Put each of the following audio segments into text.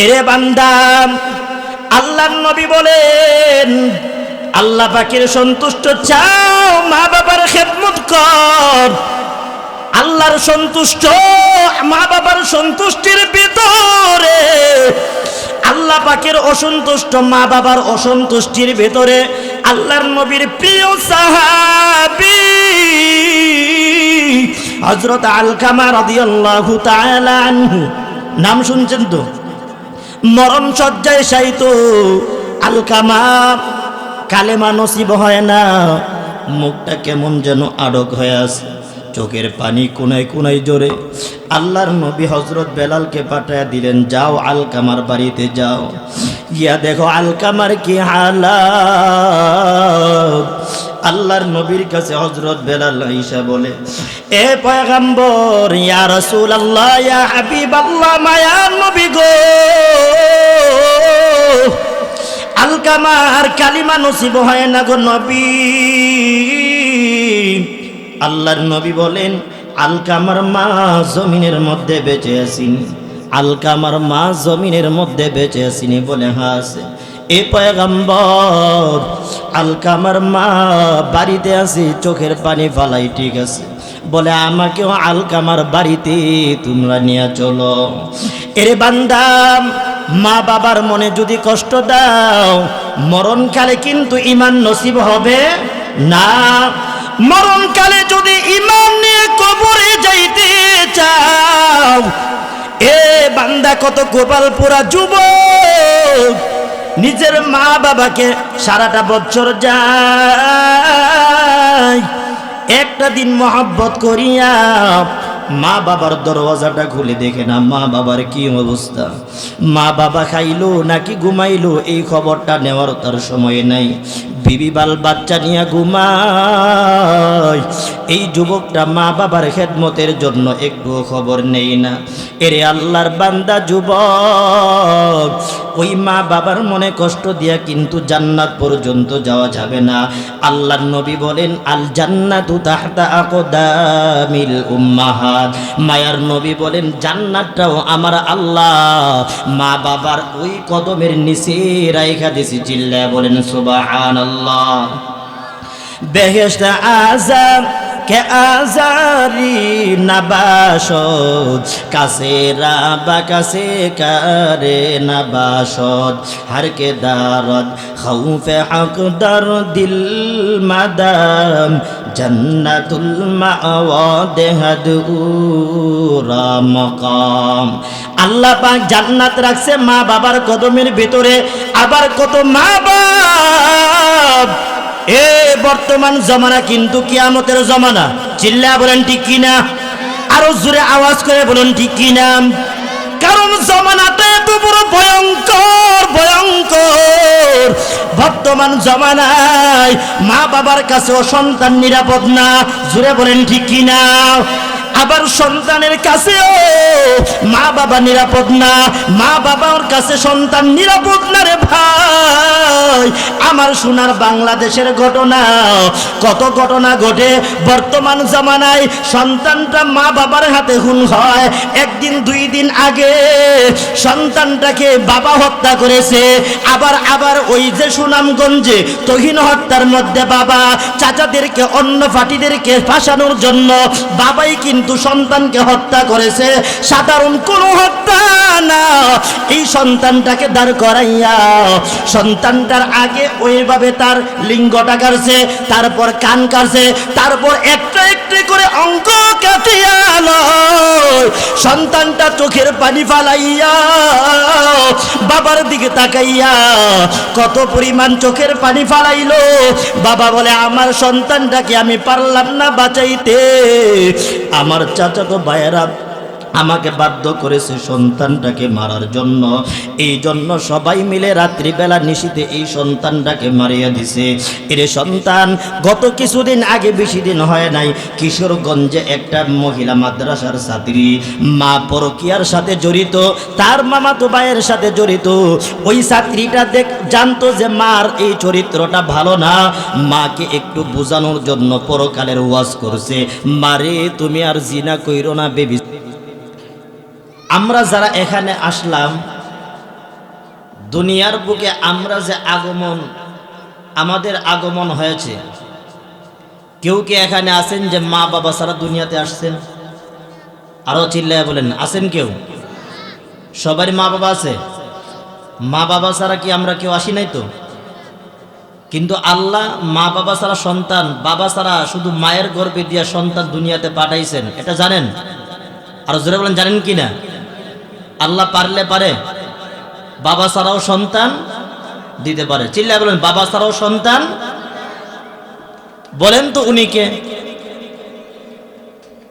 এরে বান্দা, আল্লাহর নবী বলেন আল্লাহ পাকের সন্তুষ্ট চাও, মা বাবার খেদমত কর। আল্লাহর সন্তুষ্ট, মা বাবার সন্তুষ্টির ভিতরে আল্লাহ পাকের অসন্তুষ্ট, মা বাবার অসন্তুষ্টির ভিতরে আল্লাহর নবীর প্রিয় সাহাবী হযরত আলকামা রাদিয়াল্লাহু তাআলা আনহু, নাম শুনছেন তো? মরণ শয্যায় শায়িত আলকামা, কালেমা নসিব হয় না, মুখটা কেমন যেন আড়ক হয়ে আছে, চোখের পানি কোনায় কোনায় জোরে। আল্লাহর নবী হযরত বেলালকে পাঠায়া দিলেন, যাও আলকামার বাড়িতে যাও, গিয়া দেখো আলকামার কি হালাত। আল্লাহর নবীর কাছে হযরত বেলাল আয়েশা বলে, এ পয়গম্বর, ইয়া রাসূলুল্লাহ, ইয়া হাবিবাল্লাহ, মায়ার নবী গো, আলকামার কালিমা নসিব হয় না গো নবী। আল্লাহর নবী বলেন, আলকামার মা জমিনের মধ্যে বেঁচে আসিনি? আলকামার মা জমিনের মধ্যে বেঁচে আসিনি? বলে হ্যাঁ আছে। এ পয়গম্বর, আলকামার মা বাড়িতে আছে, চোখের পানি ফালাই, ঠিক আছে। বলে আমাকেও আলকামার বাড়িতে তোমরা নিয়ে চলো। এরে বান্দা, মা বাবার মনে যদি কষ্ট দাও, মরণকালে কিন্তু ঈমান নসিব হবে না। মরণকালে যদি ঈমান নিয়ে কবরে যাইতে চাও, এ বান্দা কত গোপাল পোড়া যুবক নিজের মা বাবাকে সারাটা বছর যায়, একটা দিন মহব্বত করিয়া মা বাবার দরওয়াজাটা খুলে দেখে না মা বাবার কি অবস্থা, মা বাবা খাইলো নাকি ঘুমাইলো এই খবরটা নেওয়ার তার সময় নাই। বিবি বাল বাচ্চা নিয়ে ঘুমায়, এই যুবকটা মা বাবার খেদমতের জন্য একটু খবর নেই না। এরে আল্লাহর বান্দা যুবক, ওই মা বাবার মনে কষ্ট দিয়া কিন্তু জান্নাত পর্যন্ত যাওয়া যাবে না। আল্লাহর নবী বলেন, আল জান্নাতু তাহতা আকদামিল উম্মাহাত। মায়ার নবী বলেন, জান্নাতটাও আমার আল্লাহ মা বাবার ওই কদমের নিচে রাইখা দিছি। চিল্লায়া বলেন সুবহানাল্লাহ। বেহেশত আযাম কে আজারি নাবাসদ, কাছে রাবা কাছে কারে নাবাসদ, হর কে দারদ খৌফে হক দর দিল মাদাম, জান্নাতুল মাওয়া দেহাদুরা মাকাম। আল্লাহ পাক জান্নাত রাখছে মা বাবার কদমের ভিতরে। আবার কত মা বাপ, এ বর্তমান জমানা কিন্তু কিয়ামতের জমানা। চিল্লা বলেন ঠিক কিনা? আরো জোরে আওয়াজ করে বলুন ঠিক কিনা? কারণ জমানাটা এত বড় ভয়ঙ্কর ভয়ঙ্কর। বর্তমান জমানায় মা বাবার কাছেও সন্তান নিরাপদ না। জোরে বলেন ঠিক কিনা? আবার সন্তানের কাছেও মা বাবা নিরাপদ না, মা বাবার কাছে সন্তান নিরাপদ না রে ভাই। আমার সোনার বাংলাদেশের ঘটনা, কত ঘটনা ঘটে বর্তমান জামানায়। সন্তানটা মা বাবার হাতে খুন হয়। একদিন দুই দিন আগে সন্তানটাকে বাবা হত্যা করেছে। আবার ওই যে সুনামগঞ্জে তহিন হত্যার মধ্যে বাবা চাচাদেরকে, অন্য পার্টিদেরকে ফাঁসানোর জন্য বাবাই কিন্তু সন্তানকে হত্যা করেছে। সাধারণ কোন হত্যা না। এই সন্তানটাকে দাঁড় করাইয়া সন্তানটার আগে ওইভাবে তার লিঙ্গটা কাটছে, তারপর কান কাটছে, তারপর একটা একটা করে অঙ্গ কাটিয়া সন্তানটা চোখের পানি ফালাইয়া বাবার দিকে তাকাইয়া কত পরিমাণ চোখের পানি ফালাইলো। বাবা বলে, আমার সন্তানটাকে আমি পারলাম না বাঁচাইতে, আমার চাচাতো ভাইয়েরা আমাকে বাধ্য করেছে সন্তানটাকে মারার জন্য। এই জন্য সবাই মিলে রাত্রিবেলা নিশীথে এই সন্তানটাকে মারিয়া দিছে। এর সন্তান গত কিছুদিন আগে, বেশি দিন হয় নাই, কিশোরগঞ্জে একটা মহিলা মাদ্রাসার ছাত্রী, মা পরকীয়ার সাথে জড়িত, তার মামাতো ভাইয়ের সাথে জড়িত। ওই ছাত্রীটা জানতো যে মার এই চরিত্রটা ভালো না, মাকে একটু বোঝানোর জন্য পরকালের ওয়াজ করছে, মারে তুমি আর জিনা কইরো না বেবি। আমরা যারা এখানে আসলাম দুনিয়ার বুকে আমরা যে আমাদের আগমন হয়েছে, কেউ কি এখানে আছেন যে মা বাবা ছাড়া দুনিয়াতে আসছেন? আরো চিল্লায় বলেন, আছেন কেউ? সবারই মা বাবা আছে। মা বাবা ছাড়া কি আমরা কেউ আসি নাই তো? কিন্তু আল্লাহ মা বাবা ছাড়া সন্তান, বাবা ছাড়া শুধু মায়ের গর্ভে দিয়া সন্তান দুনিয়াতে পাঠাইছেন, এটা জানেন? আরো জোরে বলেন, জানেন কি না? আল্লাহ পারলে পারে বাবা ছাড়াও সন্তান দিতে পারে। চিল্লায় বলেন, বাবা ছাড়াও সন্তান। বলেন তো উনিকে,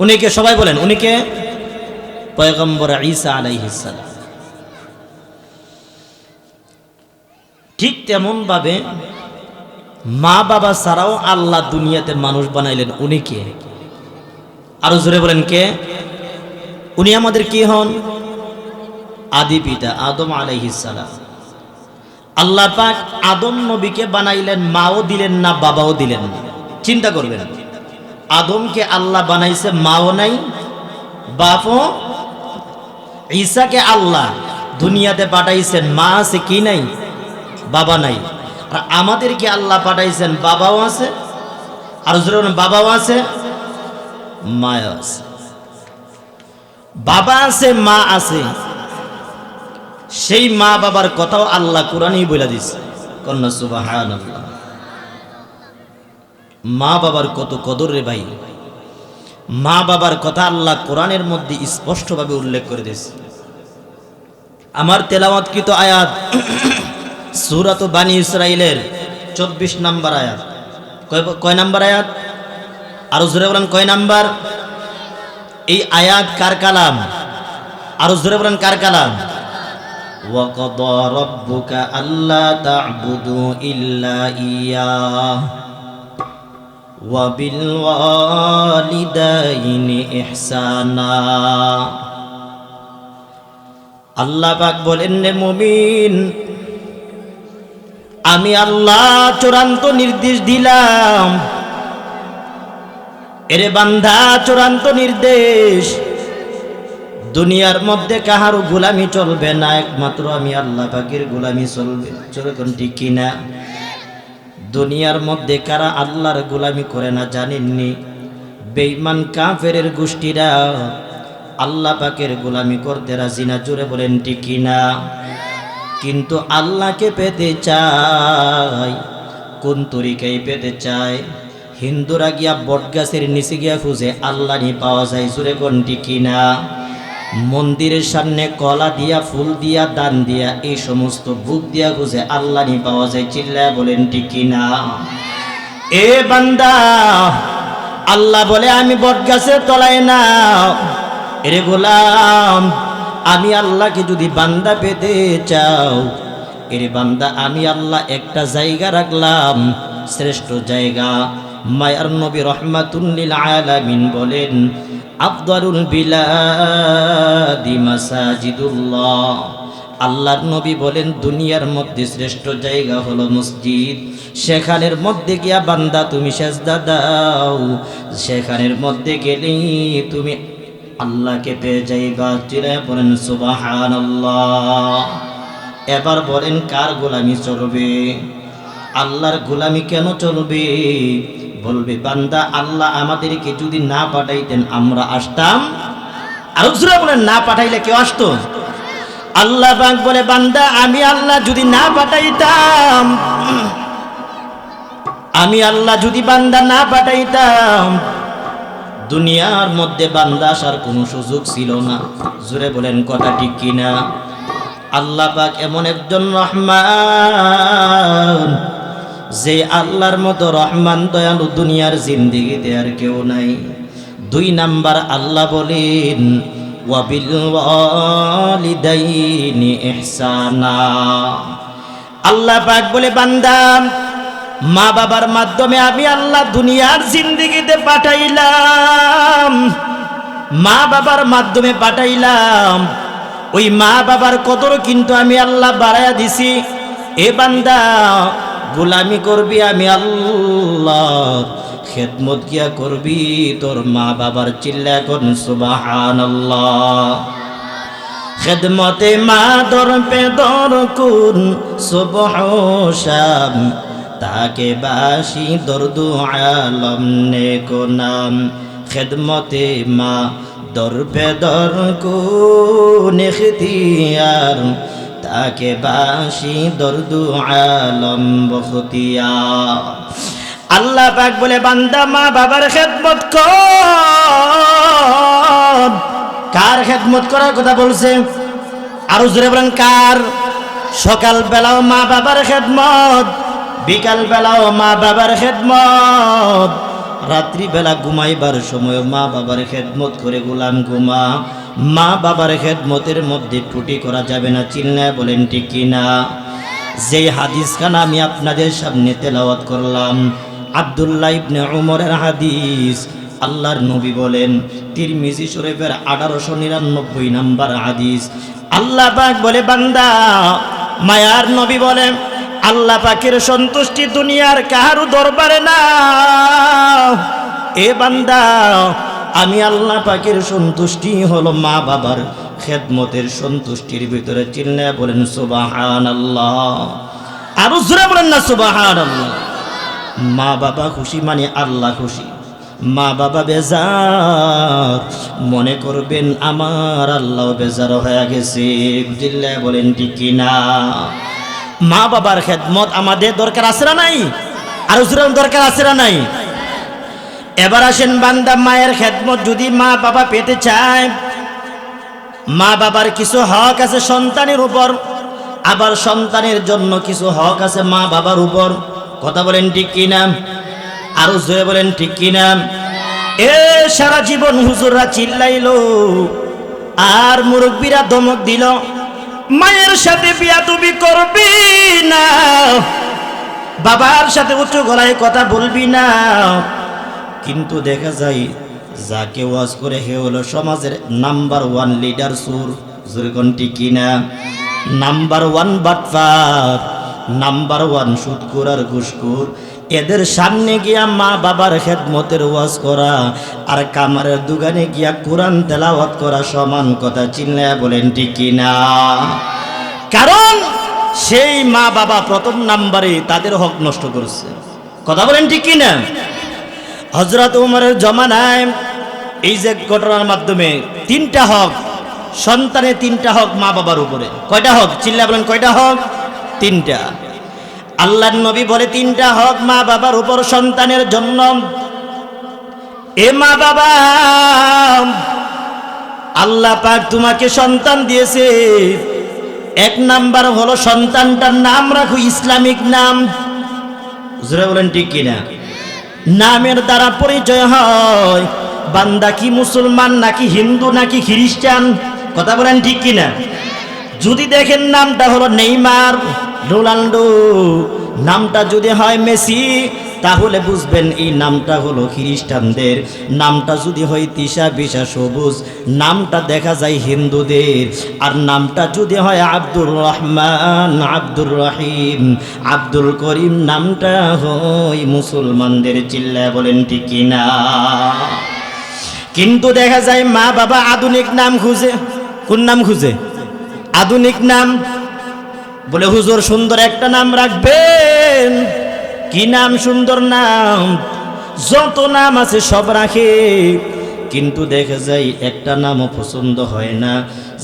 উনিকে সবাই বলেন, উনিকে পয়গম্বর ঈসা আলাইহিস সালাম। ঠিক তেমন ভাবে মা বাবা ছাড়াও আল্লাহ দুনিয়াতে মানুষ বানাইলেন, উনি কে? আরো জোরে বলেন, কে? উনি আমাদের কি হন? আদি পিতা আদম আলাইহিস সালাম। আল্লাহ পাক আদম নবীকে বানাইলেন, মাও দিলেন না, বাবাও দিলেন না। চিন্তা করবেন, আদমকে আল্লাহ বানাইছে, মাও নাই, বাপও। ঈসাকে আল্লাহ দুনিয়াতে পাঠাইছেন, মা আছে কি নাই, বাবা নাই। আর আমাদেরকে আল্লাহ পাঠাইছেন, বাবাও আছে, আর বাবাও আছে, মাও আছে। বাবা আছে, মা আছে। সেই মা বাবার কথাও আল্লাহ কোরআনেই বলে দিচ্ছে, কন্যা সুবহানাল্লাহ। মা বাবার কত কদর রে ভাই! মা বাবার কথা আল্লাহ কোরআনের মধ্যে স্পষ্টভাবে উল্লেখ করে দিয়েছে। আমার তেলাওয়াতকৃত আয়াত সূরাত বানী ইসরাইলের 24 নম্বর আয়াত। কয় নম্বর আয়াত? আরো জোরে বলেন, কয় নাম্বার? এই আয়াত কার কালাম? আরো জোরে বলেন, কার কালাম? ওয়াকাদা রাব্বুকা আল্লা তা'বুদু ইল্লা ইয়্যাহ ওয়া বিল ওয়ালিদাইনি ইহসানা। আল্লাহ পাক বলেন, রে মুমিন, আমি আল্লাহ চূড়ান্ত নির্দেশ দিলাম, এরে বান্দা, চূড়ান্ত নির্দেশ, দুনিয়ার মধ্যে কাহারও গোলামি চলবে না, একমাত্র আমি আল্লাহ পাকের গোলামি চলবে। চলে কোন ঠিক কিনা? দুনিয়ার মধ্যে কারা আল্লাহর গোলামি করে না জানেননি? বেঈমান কাফেরের গোষ্ঠীরা আল্লাহ পাকের গোলামি করতে রাজি না। জোরে বলেন ঠিক কিনা? কিন্তু আল্লাহকে পেতে চায়, কোন তরিকায় পেতে চায়? হিন্দুরা গিয়া বটগাছের নিচে গিয়া খুঁজে, আল্লাহ নি পাওয়া যায়। জোরে কোন ঠিক কিনা? মন্দিরের সামনে কলা দিয়া, ফুল দিয়া, দান দিয়া, এই সমস্ত বুক দিয়া খুঁজে, আল্লাহ নি পাওয়া যায়। চিল্লায় বলেন ঠিক কিনা? এ বান্দা, আল্লাহ বলে, আমি বটগাছের তলায় না। এরে গোলাম, আমি আল্লাহকে যদি বান্দা পেতে চাও, এরে বান্দা, আমি আল্লাহ একটা জায়গা রাখলাম, শ্রেষ্ঠ জায়গা। মায়ার নবী রহমাতুল লিল আলামিন বলেন, আফদালুল বিলাদি মাসাজিদুল্লাহ। আল্লাহর নবী বলেন, দুনিয়ার মধ্যে শ্রেষ্ঠ জায়গা হলো মসজিদ। সেখানের মধ্যে গিয়া বান্দা তুমি সেজদা দাও, সেখানের মধ্যে গেলেই তুমি আল্লাহকে পেয়ে যাইবা। চিল্লায়া বলেন সুবহানাল্লাহ। এবার বলেন, কার গোলামি চলবে? আল্লাহর গোলামি কেন চলবে? বলবে বান্দা, আল্লাহ আমাদেরকে যদি না পাঠাইতেন আমরা আসতাম। আর জোরে বলেন, না পাঠাইলে কেউ আসতো? আল্লাহ পাক বলে, বান্দা, আমি আল্লাহ যদি না পাঠাইতাম, আমি আল্লাহ যদি বান্দা না পাঠাইতাম, দুনিয়ার মধ্যে বান্দা আসার কোনো সুযোগ ছিল না। জোরে বলেন কথা ঠিক কিনা? আল্লাহ পাক এমন একজন রহমান, যে আল্লাহর মতো রহমান দয়ালু দুনিয়ার জিন্দেগিতে আর কেউ নাই। 2 নাম্বার আল্লাহ বলেন, ওয়া বিল ওয়ালিদাইনি ইহসানা। আল্লাহ পাক বলে, বান্দা, মা বাবার মাধ্যমে আমি আল্লাহ দুনিয়ার জিন্দেগিতে পাঠাইলাম, মা বাবার মাধ্যমে পাঠাইলাম। ওই মা বাবার কদর কিন্তু আমি আল্লাহ বাড়ায়া দিছি। এ বান্দা, গোলামি করবি আমি আল্লাহ, খেদমত কিয়া করবি তোর মা বাবার। চিল্লা কোন সুবহানাল্লাহ। খেদমতে মা দর পে দর কুন সুবহ শাম, তাকে বাসি দরদু আলম নেকো নাম। খেদমতে মা দর পে দর কুন ইখতিয়ার, তাকে বাসি দরদু আলম বখতিয়ার। আল্লাহ পাক বলে বান্দা মা বাবার খেদমত কর। কার খেদমত করার কথা বলছে? আরো জোরে বলেন কার? সকাল বেলাও মা বাবার খেদমত, বিকাল বেলাও মা বাবার খেদমত, রাত্রি বেলা ঘুমাইবার সময় মা বাবার খেদমত করে গোলাম ঘুমা। মা বাবার খেদমতের মধ্যে ত্রুটি করা যাবে না। চিল্লায় বলেন ঠিক কিনা? যেই হাদিস খান আমি আপনাদের সামনে তেলাওয়াত করলাম, আব্দুল্লাহ ইবনে উমরের হাদিস। আল্লাহর নবী বলেন, তিরমিজি শরীফের 1899 নাম্বার হাদিস। আল্লাহ পাক বলে বান্দা, মায়ার নবী বলেন আল্লাহ পাকের সন্তুষ্টি দুনিয়ার কাহারও দরবারে না। এ বান্দা, আমি আল্লাহ পাকের সন্তুষ্টি হলো মা বাবার খেদমতের সন্তুষ্টির ভিতরে। চিল্লায় বলেন সুবহানাল্লাহ। আরো জোরে বলেন না সুবহানাল্লাহ। মা বাবা খুশি মানে আল্লাহ খুশি। মা বাবা বেজার মনে করবেন আমার আল্লাহ বেজার হয়ে গেছে। চিল্লায় বলেন ঠিক কিনা? মা বাবার খেদমত আমাদের দরকার আছে না নাই? আরো জোরে দরকার আছে না নাই? এবার আসেন বান্দা, মায়ের খেদমত যদি মা বাবা পেতে চায়, মা বাবার কিছু হক আছে সন্তানের উপর, আবার সন্তানের জন্য কিছু হক আছে মা বাবার উপর। কথা বলেন ঠিক কিনা? আরো জোরে বলেন ঠিক কিনা? এ সারা জীবন হুজুররা চিল্লাইলো আর মুরব্বীরা ধমক দিল, মায়ের সাথে বিয়াদবি করবি না, বাবার সাথে উচ্চ গলায় কথা বলবি না। কিন্তু দেখা যায় যাকে ওয়াজ করে হে হলো সমাজের নাম্বার 1 লিডার সুর। যেরকম ঠিক কিনা? নাম্বার 1 বাটপার, নাম্বার 1 সুদখোর আর ঘুষখোর। এদের সামনে গিয়া মা বাবার খেদমতের ওয়াজ করা আর কামারের দোকানে গিয়া কোরআন তেলাওয়াত করা সমান কথা। চিল্লায়া বলেন ঠিক কিনা? কারণ সেই মা বাবা প্রথম নাম্বারে তাদের হক নষ্ট করছে। কথা বলেন ঠিক কিনা? হযরত উমরের জমানায় এই যে ঘটনার মাধ্যমে 3টা হক সন্তানের, 3টা হক মা বাবার উপরে। কয়টা হক? চিল্লায়া বলেন কয়টা হক? 3টা। আল্লাহর নবী বলে 3টা হক মা বাবার উপর সন্তানের জন্য। এ মা বাবা, আল্লাহ পাক তোমাকে সন্তান দিয়েছে, 1 নাম্বার হলো সন্তানটার নাম রাখো ইসলামিক নাম। জোরে বলেন ঠিক কিনা? নামের দ্বারা পরিচয় হয় বান্দা কি মুসলমান নাকি হিন্দু নাকি খ্রিস্টান। কথা বলেন ঠিক কিনা? যদি দেখেন নামটা হলো নেইমার, রোনাল্ডো, নামটা যদি হয় মেসি, তাহলে বুঝবেন এই নামটা হলো খ্রিস্টানদের। নামটা যদি হয় তিশা বিশা সবুজ, নামটা দেখা যায় হিন্দুদের। আর নামটা যদি হয় আব্দুর রহমান, আব্দুর রহিম, আব্দুল করিম, নামটা হয় মুসলমানদের। চিল্লায় বলেন ঠিক কিনা? কিন্তু দেখা যায় মা বাবা আধুনিক নাম খুঁজে। কোন নাম খুঁজে? আধুনিক নাম। বলে হুজুর সুন্দর একটা নাম রাখবেন। কি নাম? সুন্দর নাম। যত নাম আছে সব রাখে, কিন্তু দেখা যায় একটা নামও পছন্দ হয় না।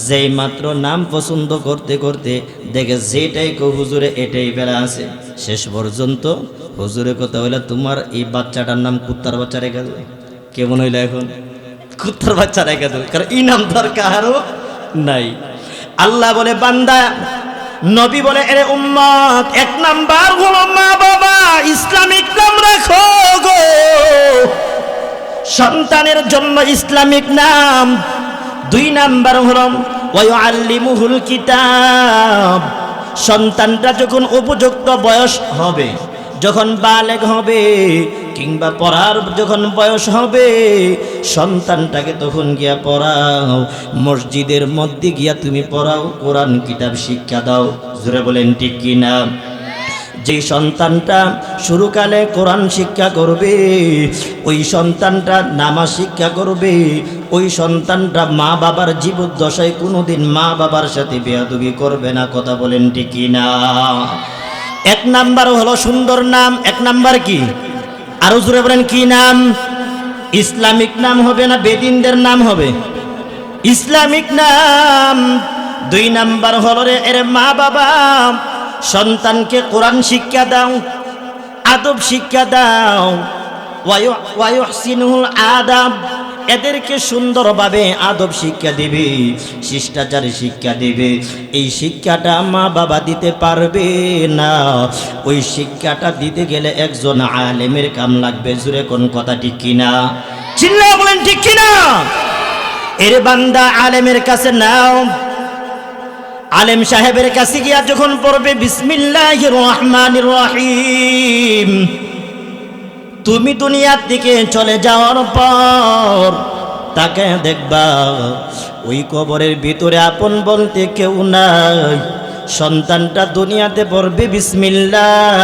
যেই মাত্র নাম পছন্দ করতে করতে দেখে যেটাই কো হুজুরে এটাই বেড়া আছে। শেষ পর্যন্ত হুজুরের কথা হইলে তোমার এই বাচ্চাটার নাম কুত্তার বাচ্চা রেখে দেবে। কেমন হইলো এখন? কুত্তার বাচ্চা রেখে দেবে, কারণ এই নাম তো আর কারো নাই। আল্লাহ বলে বান্দা, নবী বলে এরে উম্মত, 1 নাম্বার হলো মা বাবা ইসলামিক নাম রাখো গো। সন্তানের জন্য ইসলামিক নাম। 2 নাম্বার হলো ওয়ায়ুআল্লিমুহুল কিতাব। সন্তানটা যখন উপযুক্ত বয়স হবে, যখন বালেগ হবে কিংবা পড়ার যখন বয়স হবে, সন্তানটাকে তখন গিয়া পড়াও, মসজিদের মধ্যে গিয়া তুমি পড়াও, কোরআন কিতাব শিক্ষা দাও। জোরে বলেন ঠিক কিনা? যে সন্তানটা শুরুকালে কোরআন শিক্ষা করবে, ওই সন্তানটা নামাজ শিক্ষা করবে, ওই সন্তানটা মা বাবার জীবদ্দশায় কোনোদিন মা বাবার সাথে বেয়াদবি করবে না। কথা বলেন ঠিক কি না? এক নাম্বার হলো সুন্দর নাম। এক নাম্বার কি? আরো জোরে বলেন কি নাম? ইসলামিক নাম হবে না বেদিনদের নাম হবে? ইসলামিক নাম। দুই নাম্বার হলো রে এর মা বাবা সন্তানকে কোরআন শিক্ষা দাও, আদব শিক্ষা দাও, ওয়ায়ুহসিনুল আদাব, এদেরকে সুন্দরভাবে আদব শিক্ষা দিবে, শিষ্টাচার শিক্ষা দিবে। এই শিক্ষাটা মা বাবা দিতে পারবে না। ওই শিক্ষাটা দিতে গেলে একজন আলেমের কাম লাগবে। জুরে কোন কথা ঠিক কিনা? চিল্লায়া বলেন ঠিক কিনা? এর বান্দা আলেমের কাছে নাও, আলেম সাহেবের কাছে গিয়া যখন পড়বে বিসমিল্লাহির রহমানির রহিম, তুমি দুনিয়ার দিকে চলে যাওয়ার পর তাকে দেখবা ওই কবরের ভিতরে আপন বলতে কেউ নাই। সন্তানটা দুনিয়াতে পড়বে বিসমিল্লাহ,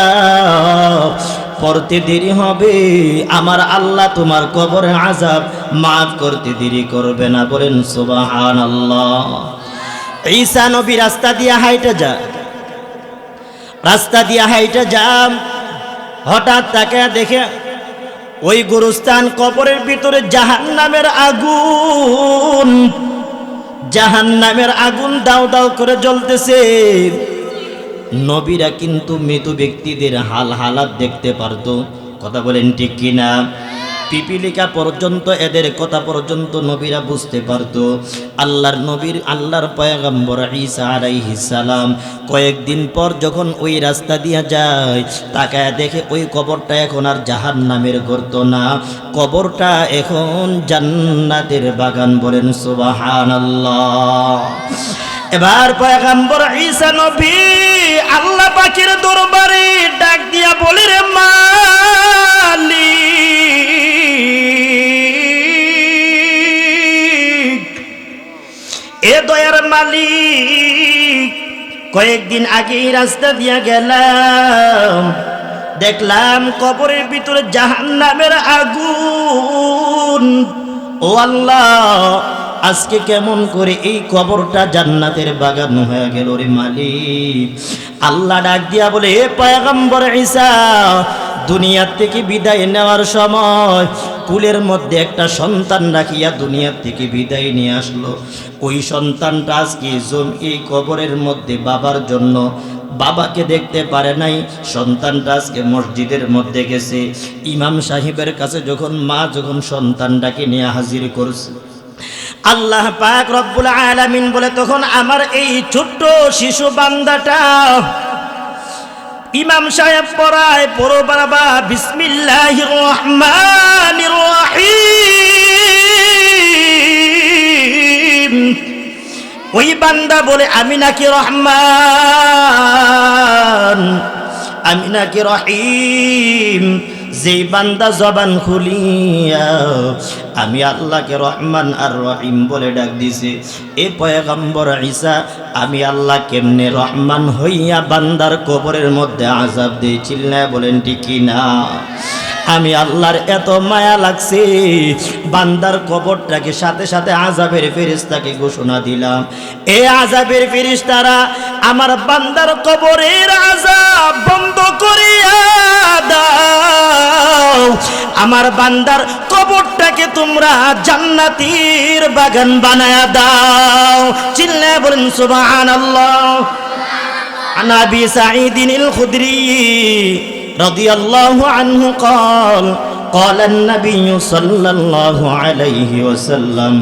পড়তে দেরি হবে, আমার আল্লাহ তোমার কবরের আযাব মাফ করতে দেরি করবে না। বলেন সুবহানাল্লাহ। ঈসা নবী রাস্তা দিয়া হাইটে যা, হঠাৎ তাকে দেখে ওই গোরস্থান কবরের ভিতরে জাহান্নামের আগুন দাও দাও করে জ্বলতেছে। নবীরা কিন্তু মৃত ব্যক্তিদের হালাত দেখতে পারতো। কথা বলেন ঠিক কিনা? পিপিলিকা পর্যন্ত এদের কথা পর্যন্ত নবীরা বুঝতে পারতো। আল্লাহর পয়গম্বর ঈসা আলাইহিস সালাম কয়েকদিন পর যখন ওই রাস্তা দিয়া যায়, তাকায় দেখে ওই কবরটা এখন আর জাহান্নামের গর্ত না, কবরটা এখন জান্নাতের বাগান। বলেন সুবহানাল্লাহ। এবার পয়গম্বর ঈসা নবী আল্লাহ পাকের দরবারে ডাক দিয়া বলে, রে মালিক, এ দয়ার মালিক, কয়েকদিন আগে রাস্তা দিয়া গেলাম, দেখলাম কবরের ভিতরে জাহান্নামের আগুন। ও আল্লাহ, আজকে কেমন করে এই কবরটা জান্নাতের বাগান হয়ে গেল রে মালিক। আল্লাহ ডাক দিয়া বলে, হে পয়গম্বর ঈসা, দুনিয়ার থেকে বিদায় নেওয়ার সময় কুলের মধ্যে একটা সন্তান রাখিয়া দুনিয়ার থেকে বিদায় নিয়ে আসলো। ওই সন্তানটা আজকে এই কবরের মধ্যে বাবার জন্য বাবাকে দেখতে পারে নাই। সন্তানটা আজকে মসজিদের মধ্যে গেছে। ইমাম সাহেবের কাছে যখন সন্তানটাকে নিয়ে হাজির করছে, আল্লাহ পাক রব্বুল আলামিন বলে, তখন আমার এই ছোট্ট শিশু বান্দাটা ইমাম সাহেব পড়ায়, পড়ো বাবা বিসমিল্লাহির রহমানির রহিম। ওই বান্দা বলে, আমি নাকি রহমান, আমি নাকি রহিম। যেই বান্দা জবান খুলিয়া আমি আল্লাহকে রহমান আর রহিম বলে ডাক দিছে, এ পয়গম্বর ঈসা, আমি আল্লাহ কেমনে রহমান হইয়া বান্দার কবরের মধ্যে আযাব দেই? চিল্লায়া বলেন ঠিক কিনা? আমি আল্লাহর এত মায়া লাগছে, বান্দার কবরটাকে সাথে সাথে আযাবের ফেরেশতাকে ঘোষণা দিলাম, এ আযাবের ফেরেশতারা আমার বান্দার কবরের আযাব বন্ধ করিয়া দাও, আমার বান্দার কবরটাকে তোমরা জান্নাতের বাগান বানায়া দাও। চিল্লায়া বলেন সুবহানাল্লাহ। আন আবি সাঈদিনিল খুদরি রাদিয়াল্লাহু আনহু قال قال النبي صلى الله عليه وسلم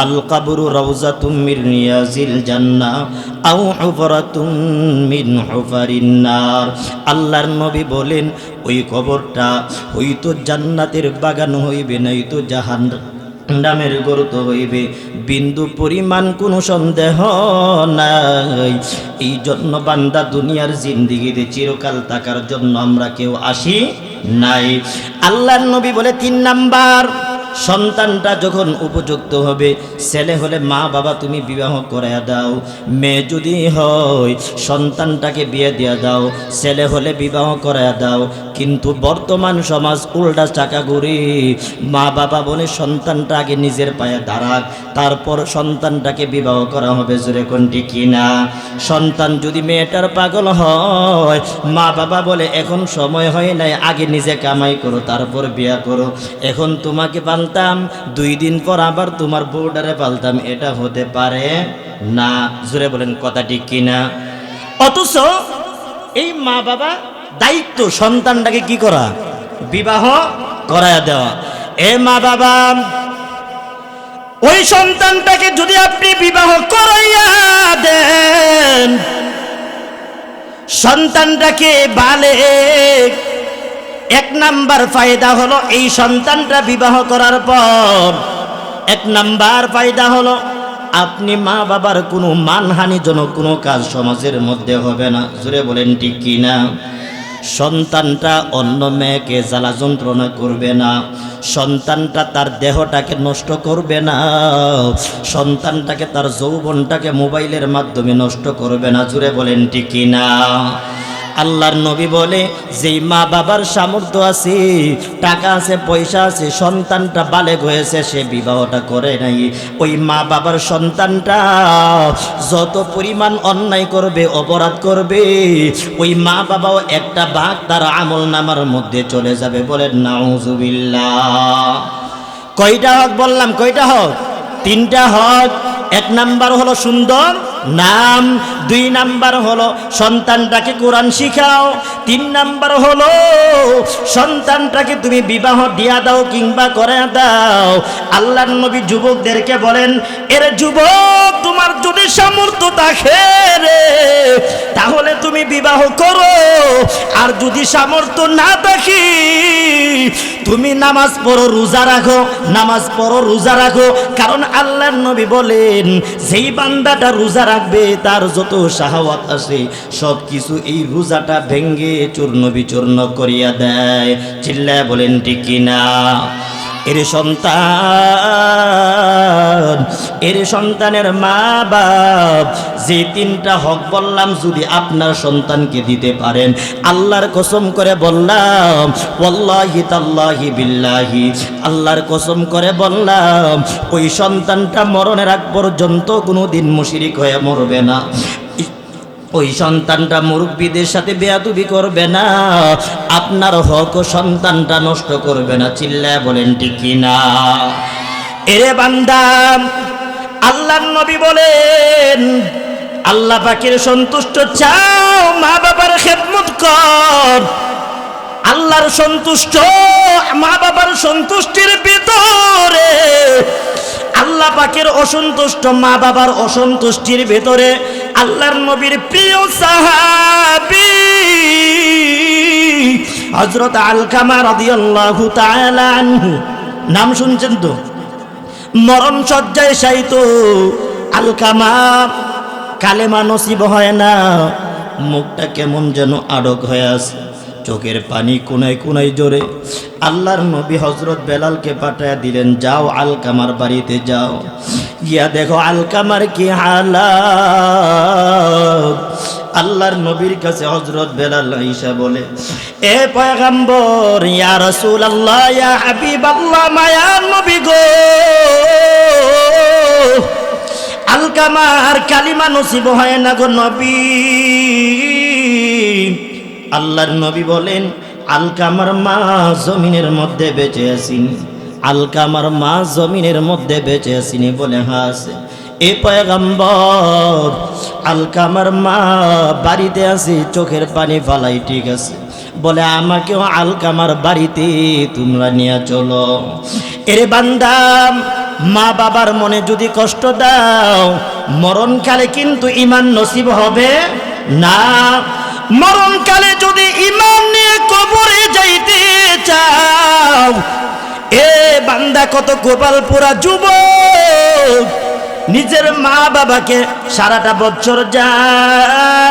القبر روضة من رياض الجنة أو حفرة من حفر النار। আল্লাহর নবী বলেন, ওই কবরটা হয়তো জান্নাতের বাগান হইবে, নয়তো জাহান্নামের গর্ত হইবে, বিন্দু পরিমাণ কোনো সন্দেহ নাই। এই জন্য বান্দা দুনিয়ার জিন্দেগিতে চিরকাল থাকার জন্য আমরা কেউ আসি নাই। আল্লাহর নবী বলে, 3 নাম্বার সন্তানটা যখন উপযুক্ত হবে, ছেলে হলে মা বাবা তুমি বিবাহ করাইয়া দাও, মেয়ে যদি হয় সন্তানটাকে বিয়ে দিয়া দাও, ছেলে হলে বিবাহ করাইয়া দাও। কিন্তু বর্তমান সমাজ উল্টা চাকা ঘুরে, মা বাবা বলে সন্তানটা আগে নিজের পায়ে দাঁড়াক, তারপর সন্তানটাকে বিবাহ করা হবে। জোরে কোনটি কিনা? সন্তান যদি মেয়েটার পাগল হয়, মা বাবা বলে এখন সময় হয় নাই, আগে নিজে কামাই করো তারপর বিয়া করো। এখন তোমাকে পালতাম, 2 দিন পর আবার তোমার বউডারে পালতাম, এটা হতে পারে না। জোরে বলেন কথা ঠিক কিনা? অথচ এই মা বাবা দায়িত্ব সন্তানটাকে কি করা? বিবাহ করায়া দেওয়া। এ মা বাবা, ওই সন্তানটাকে যদি আপনি বিবাহ করাইয়া দেন, সন্তানটাকে বালেগ, 1 নাম্বার ফায়দা হলো এই সন্তানটা বিবাহ করার পর 1 নাম্বার ফায়দা হলো আপনি মা বাবার কোনো মানহানিজনক কোনো কাজ সমাজের মধ্যে হবে না। জোরে বলেন ঠিক কিনা? সন্তানটা অন্য মেয়েকে জ্বালা যন্ত্রণা করবে না, সন্তানটা তার দেহটাকে নষ্ট করবে না, সন্তানটাকে তার যৌবনটাকে মোবাইলের মাধ্যমে নষ্ট করবে না। জুড়ে বলেন ঠিক কিনা? আল্লাহর নবী বলে, যেই মা বাবার সামর্থ্য আছে, টাকা আছে, পয়সা আছে, সন্তানটা বালেগ হয়েছে, সে বিবাহটা করে নাই, ওই মা বাবার সন্তানটা যত পরিমাণ অন্যায় করবে, অপরাধ করবে, ওই মা বাবাও একটা ভাগ তার আমল নামার মধ্যে চলে যাবে। বলেন নাউজুবিল্লাহ। কয়টা হক বললাম? কয়টা হক? 3টা হক। 1 নাম্বার হলো সুন্দর নাম, 2 নাম্বার হলো সন্তানটাকে কোরআন শিখাও, 3 নাম্বার হলো সন্তানটাকে তুমি বিবাহ দিয়া দাও কিংবা করে দাও। আল্লাহর নবী যুবকদেরকে বলেন, এর যুবক, তোমার যদি সামর্থ্য থাকে রে, তাহলে তুমি বিবাহ করো, আর যদি সামর্থ্য না থাকে তুমি নামাজ পড়ো, রোজা রাখো, নামাজ পড়ো, রোজা রাখো। কারণ আল্লাহর নবী বলেন, যেই বান্দাটা রোজা রাখবে তার যত শাহওয়াত আছে সব কিছু এই রোজাটা ভেঙ্গে চূর্ণ বিচূর্ণ করিয়া দেয়। চিল্লায় বলেন ঠিক কিনা? এর সন্তান, এর সন্তানের মা বাপ, যে 3টা হক বললাম যদি আপনার সন্তানকে দিতে পারেন, আল্লাহর কসম করে বললাম, ওয়াল্লাহি তাল্লাহি বিল্লাহি, আল্লাহর কসম করে বললাম, ওই সন্তানটা মরণের আগ পর্যন্ত কোনোদিন মুশরিক হয়ে মরবে না, ওই সন্তানটা মুরব্বীদের সাথে বেয়াদবি করবে না, আপনার হক সন্তানটা নষ্ট করবে না। চিল্লায় বলেন ঠিক কিনা? এরে বান্দা, আল্লাহর নবী বলেন, আল্লাহ পাকের সন্তুষ্ট চাও, মা বাবার খেদমত কর। আল্লাহর সন্তুষ্ট, মা বাবার সন্তুষ্টির ভিতরে আল্লাহ পাকের অসন্তুষ্ট, মা বাবার অসন্তুষ্টির ভিতরে আল্লাহর নবীর প্রিয় সাহাবী হযরত আলকামা রাদিয়াল্লাহু তাআলা আনহু, নাম শুনছেন তো? মরণ শয্যায় শায়িত আলকামা, কালেমা নসিব হয় না, মুখটা কেমন যেন আড়ক হয়ে আছে, চোখের পানি কোনায় কোনায় জোরে। আল্লাহর নবী হযরত বেলালকে পাঠায়া দিলেন, যাও আলকামার বাড়িতে যাও, গিয়া দেখো আলকামার কি হালাত। আল্লাহর নবীর কাছে হযরত বেলাল আয়েশা বলে, এ পয়গম্বর, ইয়া রাসূলুল্লাহ, ইয়া হাবিবাল্লাহ, মায়ার নবী গো, আলকামার কালিমা নসিব হয় না গো নবী। আল্লাহর নবী বলেন, আলকামার মা জমিনের মধ্যে বেঁচে আসিনি, আলকামার মা জমিনের মধ্যে বেঁচে আসিনি? বলে হ্যাঁ আছে। এ পয়গম্বর, আলকামার মা বাড়িতে আছে, চোখের পানি ফালাই, ঠিক আছে। বলে আমাকেও আলকামার বাড়িতে তোমরা নিয়ে চলো। এরে বান্দা, মা বাবার মনে যদি কষ্ট দাও, মরণকালে কিন্তু ঈমান নসিব হবে না। মরণকালে যদি ঈমান নিয়ে কবরে যাইতে চাও, এ বান্দা কত গোপাল পোড়া যুবক নিজের মা বাবাকে সারাটা বছর যায়,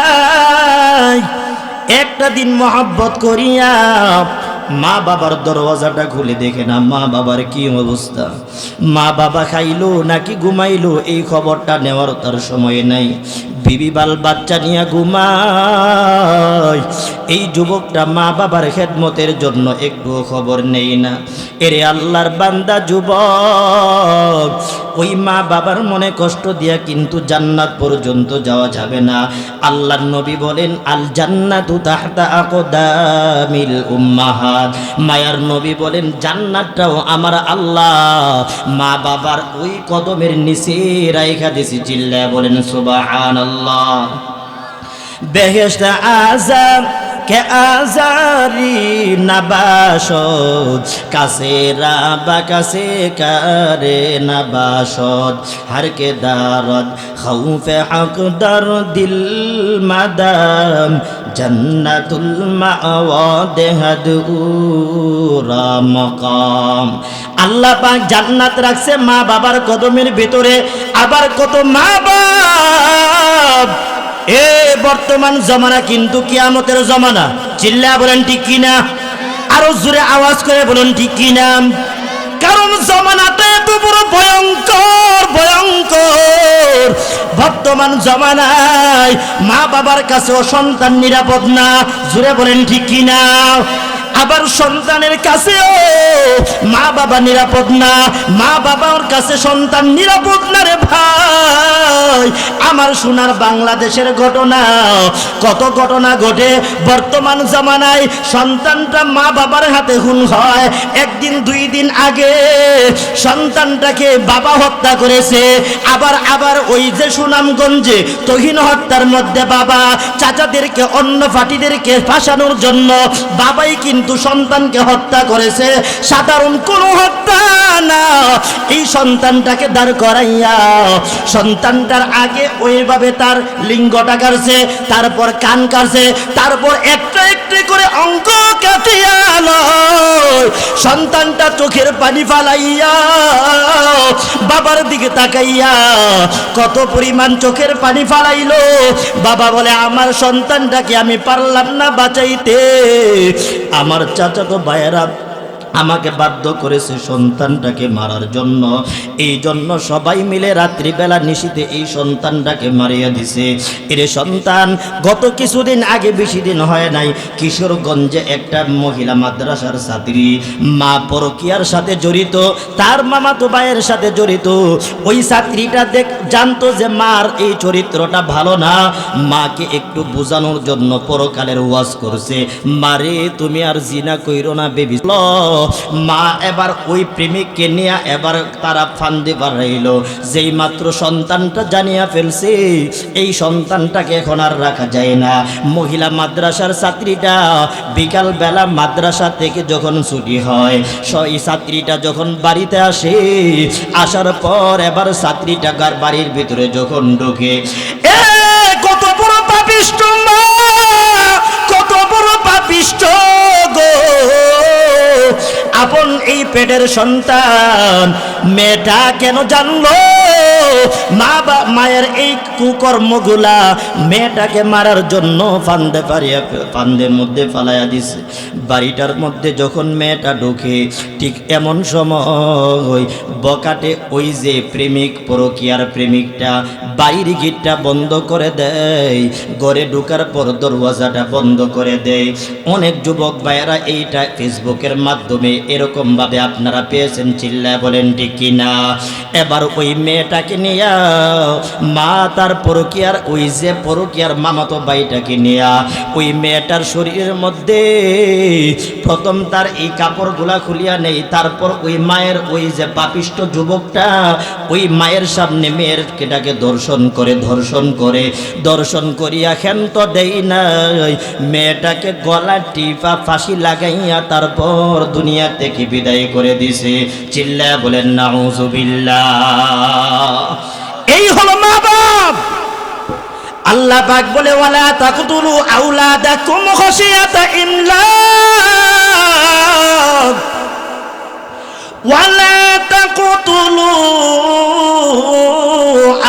একটা দিন মহব্বত করিয়া মা বাবার দরওয়াজাটা খুলে দেখে না মা বাবার কি অবস্থা, মা বাবা খাইলো নাকি ঘুমাইলো এই খবরটা নেওয়ার তার সময় নাই। বিবি বাল বাচ্চা নিয়ে ঘুমায়, এই যুবকটা মা বাবার খেদমতের জন্য একটু খবর নেই না। এরে আল্লাহর বান্দা যুবক, ওই মা বাবার মনে কষ্ট দিয়া কিন্তু জান্নাত পর্যন্ত যাওয়া যাবে না। আল্লাহর নবী বলেন আল জান্নাতু তাহতা আকদামিল উম্মাহাত। মায়ার নবী বলেন জান্নাতটাও আমার আল্লাহ মা বাবার ওই কদমের নিচে রাইখা দিছি। চিল্লায়া বলেন সুবহানাল্লাহ। বেহেশত আযাব কে আজারি নাবাসদ, কাছে রাবা কাছে কারে নাবাসদ, হর কে দারদ খৌফে হক দর দিল মাদাম, জন্নতুল মাওয়া দেহদ উরা মকাম। আল্লাহ পাক জান্নাত রাখছে মা বাবার কদমের ভিতরে। আবার কত মা বাপ এ বর্তমান জমানা কিন্তু কিয়ামতের জমানা। চিল্লা বলেন ঠিক কিনা, আরো জোরে আওয়াজ করে বলেন ঠিক কিনা। কারণ জমানাটা এত বড় ভয়ঙ্কর ভয়ঙ্কর। বর্তমান জমানায় মা বাবার কাছেও সন্তান নিরাপদ না। জোরে বলেন ঠিক কিনা। আবার সন্তানের কাছেও মা বাবা নিরাপদ না, মা বাবার কাছে সন্তান নিরাপদ না রে ভাই। আমার সোনার বাংলাদেশের ঘটনা, কত ঘটনা ঘটে বর্তমান জামানায়। সন্তানটা মা বাবার হাতে খুন হয়। একদিন দুই দিন আগে সন্তানটাকে বাবা হত্যা করেছে। আবার ওই যে সুনামগঞ্জে তহিন হত্যার মধ্যে বাবা চাচাদেরকে অন্য পার্টিদেরকে ফাঁসানোর জন্য বাবাই কিন্তু সন্তানকে হত্যা করেছে। সাধারণ কোন হত্যা না। এই সন্তানটাকে দাঁড় করাইয়া সন্তানটার আগে ওইভাবে তার লিঙ্গটা কাটছে, তারপর কান কাটছে, তারপর একটা একটা করে অঙ্গ কাটিয়া সন্তানটা চোখের পানি ফালাইয়া বাবার দিকে তাকাইয়া কত পরিমাণ চোখের পানি ফালাইলো। বাবা বলে আমার সন্তানটাকে আমি পারলাম না বাঁচাইতে, আমার চাচাতো ভাইয়েরা আমাকে বাধ্য করেছে সন্তানটাকে মারার জন্য। এই জন্য সবাই মিলে রাত্রিবেলা নিশীথে এই সন্তানটাকে মারিয়া দিছে। এর সন্তান গত কিছুদিন আগে, বেশি দিন হয় নাই, কিশোরগঞ্জে একটা মহিলা মাদ্রাসার ছাত্রী, মা পরকীয়ার সাথে জড়িত, তার মামাতো ভাইয়ের সাথে জড়িত। ওই ছাত্রীটা জানতো যে মার এই চরিত্রটা ভালো না। মাকে একটু বোঝানোর জন্য পরকালের ওয়াজ করছে, মারে তুমি আর জিনা কইরো না বেবি। মা এবার ওই প্রেমিককে নিয়ে এবার তারা ফান্দে বাড়াইল। যেই মাত্র সন্তানটা জানিয়া ফেলছে, এই সন্তানটাকে এখন আর রাখা যায় না। মহিলা মাদ্রাসার ছাত্রীটা বিকাল বেলা মাদ্রাসা থেকে যখন ছুটি হয়, সেই ছাত্রীটা যখন বাড়িতে আসে, আসার পর এবার ছাত্রীটা বাড়ির ভিতরে যখন ঢোকে, কত বড় পাপিষ্ট মা, কত বড় পাপিষ্ট গো। আপন এই পেটের সন্তান মেয়েটা কেন জানলো মায়ের এই কুকর্মগুলা মেয়েটাকে মারার জন্য ফান্দের মধ্যে ফালাইয়া দিছে। বাড়িটার মধ্যে যখন মেয়েটা ঢোকে, ঠিক এমন সময় বকাটে ওই যে প্রেমিক, পরকীয়ার প্রেমিকটা বাইরে গেটটা বন্ধ করে দেয়, ঘরে ঢোকার পর দরওয়াজাটা বন্ধ করে দেয়। অনেক যুবক ভাইয়েরা এইটা ফেসবুকের মাধ্যমে এরকম ভাবে আপনারা পেয়েছেন, চিল্লায় বলেন ঠিক কিনা। এবার ওই মেয়েটাকে নিয়ে মা তার পরকীয়ার ওই যে পরকীয়ার মামাতো ভাইটাকে নিয়ে ওই মেয়েটার শরীরের মধ্যে প্রথম তার এই কাপড়গুলা খুলিয়া নেই, তারপর ওই মায়ের ওই যে পাপিষ্ট যুবকটা ওই মায়ের সামনে মেয়েরটাকে ধর্ষণ করিয়া ক্ষান্ত দেই নাই, মেয়েটাকে গলা টিপা ফাঁসি লাগাইয়া তারপর দুনিয়া থেকে বিদায় করে দিছে। চিল্লা বলেন নাউযুবিল্লাহ। এই হলো মা বাপ। আল্লাহ পাক বলে ওয়ালা তাকতুলু আওলাদাকুম খাশিয়াতা ইমলাক, ওয়ালা তাকতুলু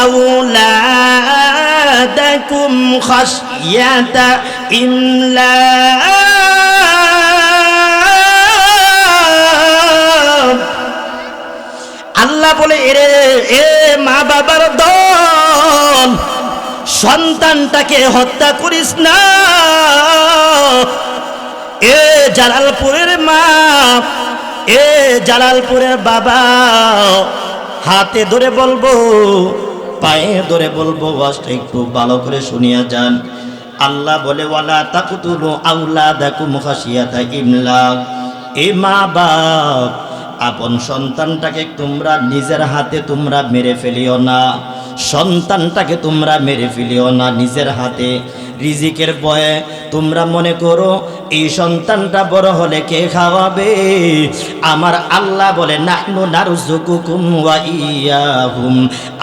আওলাদাকুম খাশিয়াতা ইমলাক। আল্লাহ বলে এ মা বাবার দল, সন্তানটাকে হত্যা করিস না। এ জালালপুরের মা, এ জালালপুরের বাবা, হাতে ধরে বলবো, পায়ে ধরে বলবো, ওয়াজটা একটু ভালো করে শুনিয়া যান। আল্লাহ বলে ওয়ালা তাকতুলু আওলাদাকুম খাশিয়াতা ইমলাক। এ মা বাপ, আপন সন্তানটাকে তোমরা নিজের হাতে তোমরা মেরে ফেলিও না, সন্তানটাকে তোমরা মেরে ফেলিও না নিজের হাতে। রিজিকের ভয়ে তোমরা মনে করো এই সন্তানটা বড় হলে কে খাওয়াবে? আমার আল্লাহ বলে নাহনু নারযুকুকুম ওয়া ইয়াহুম।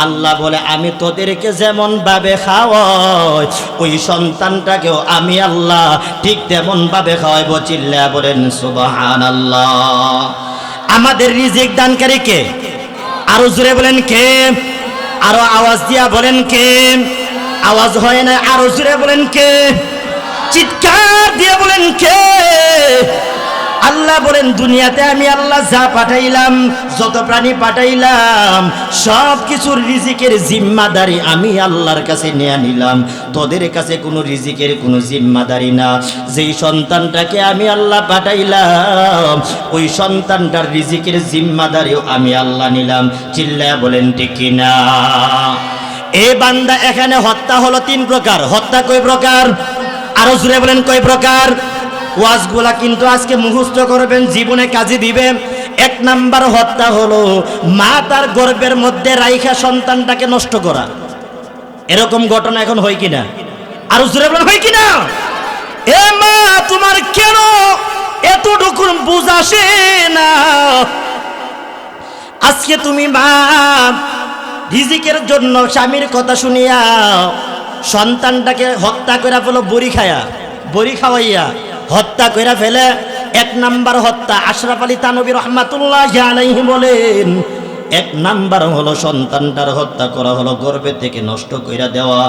আল্লাহ বলে আমি তোদেরকে যেমন ভাবে খাওয়াই, ওই সন্তানটাকেও আমি আল্লাহ ঠিক তেমন ভাবে খাওয়াইব। চিল্লায়া বলেন সুবহানাল্লাহ। আমাদের রিজিক দানকারী কে? আরো জোরে বলেন কে? আরো আওয়াজ দিয়া বলেন কে? আওয়াজ হয় না, আরো জোরে বলেন কে? চিৎকার দিয়ে বলেন কে? আল্লাহ বলেন দুনিয়াতে আমি আল্লাহ যা পাঠাইলাম, যত প্রাণী পাঠাইলাম, সব কিছুর রিজিকের জিম্মাদারি আমি আল্লাহর কাছে নিয়ে নিলাম। তোদের কাছে কোনো রিজিকের কোনো জিম্মাদারি না। যেই সন্তানটাকে আমি আল্লাহ পাঠাইলাম, ওই সন্তানটার রিজিকের জিম্মাদারিও আমি আল্লাহ নিলাম। চিল্লায়া বলেন ঠিক কিনা? এ বান্দা, এখানে হত্যা হলো 3 প্রকার। হত্যা কয় প্রকার? আরো জোরে বলেন কয় প্রকার? ওয়াজগুলা কিন্তু আজকে মুখস্থ করবেন, জীবনে কাজে দিবে। 1 নাম্বার হত্যা হলো মা তার গর্ভের মধ্যে রাইখা সন্তানটাকে নষ্ট করা। এরকম ঘটনা এখন হয় কিনা? আরো জোরে বলেন হয় কিনা? এ মা, তোমার কেন এতটুকু বুঝ আসে না? আজকে তুমি মা রিজিকের জন্য স্বামীর কথা শুনিয়া সন্তানটাকে হত্যা করে ফেলো, বড়ি খাওয়াইয়া হত্যা করে ফেলে। 1 নাম্বার হত্যা। আশরাফ আলী থানভী রাহমাতুল্লাহি আলাইহি বলেন 1 নাম্বার হলো সন্তানটার হত্যা করা, হলো গর্ভে থেকে নষ্ট কইরা দেওয়া।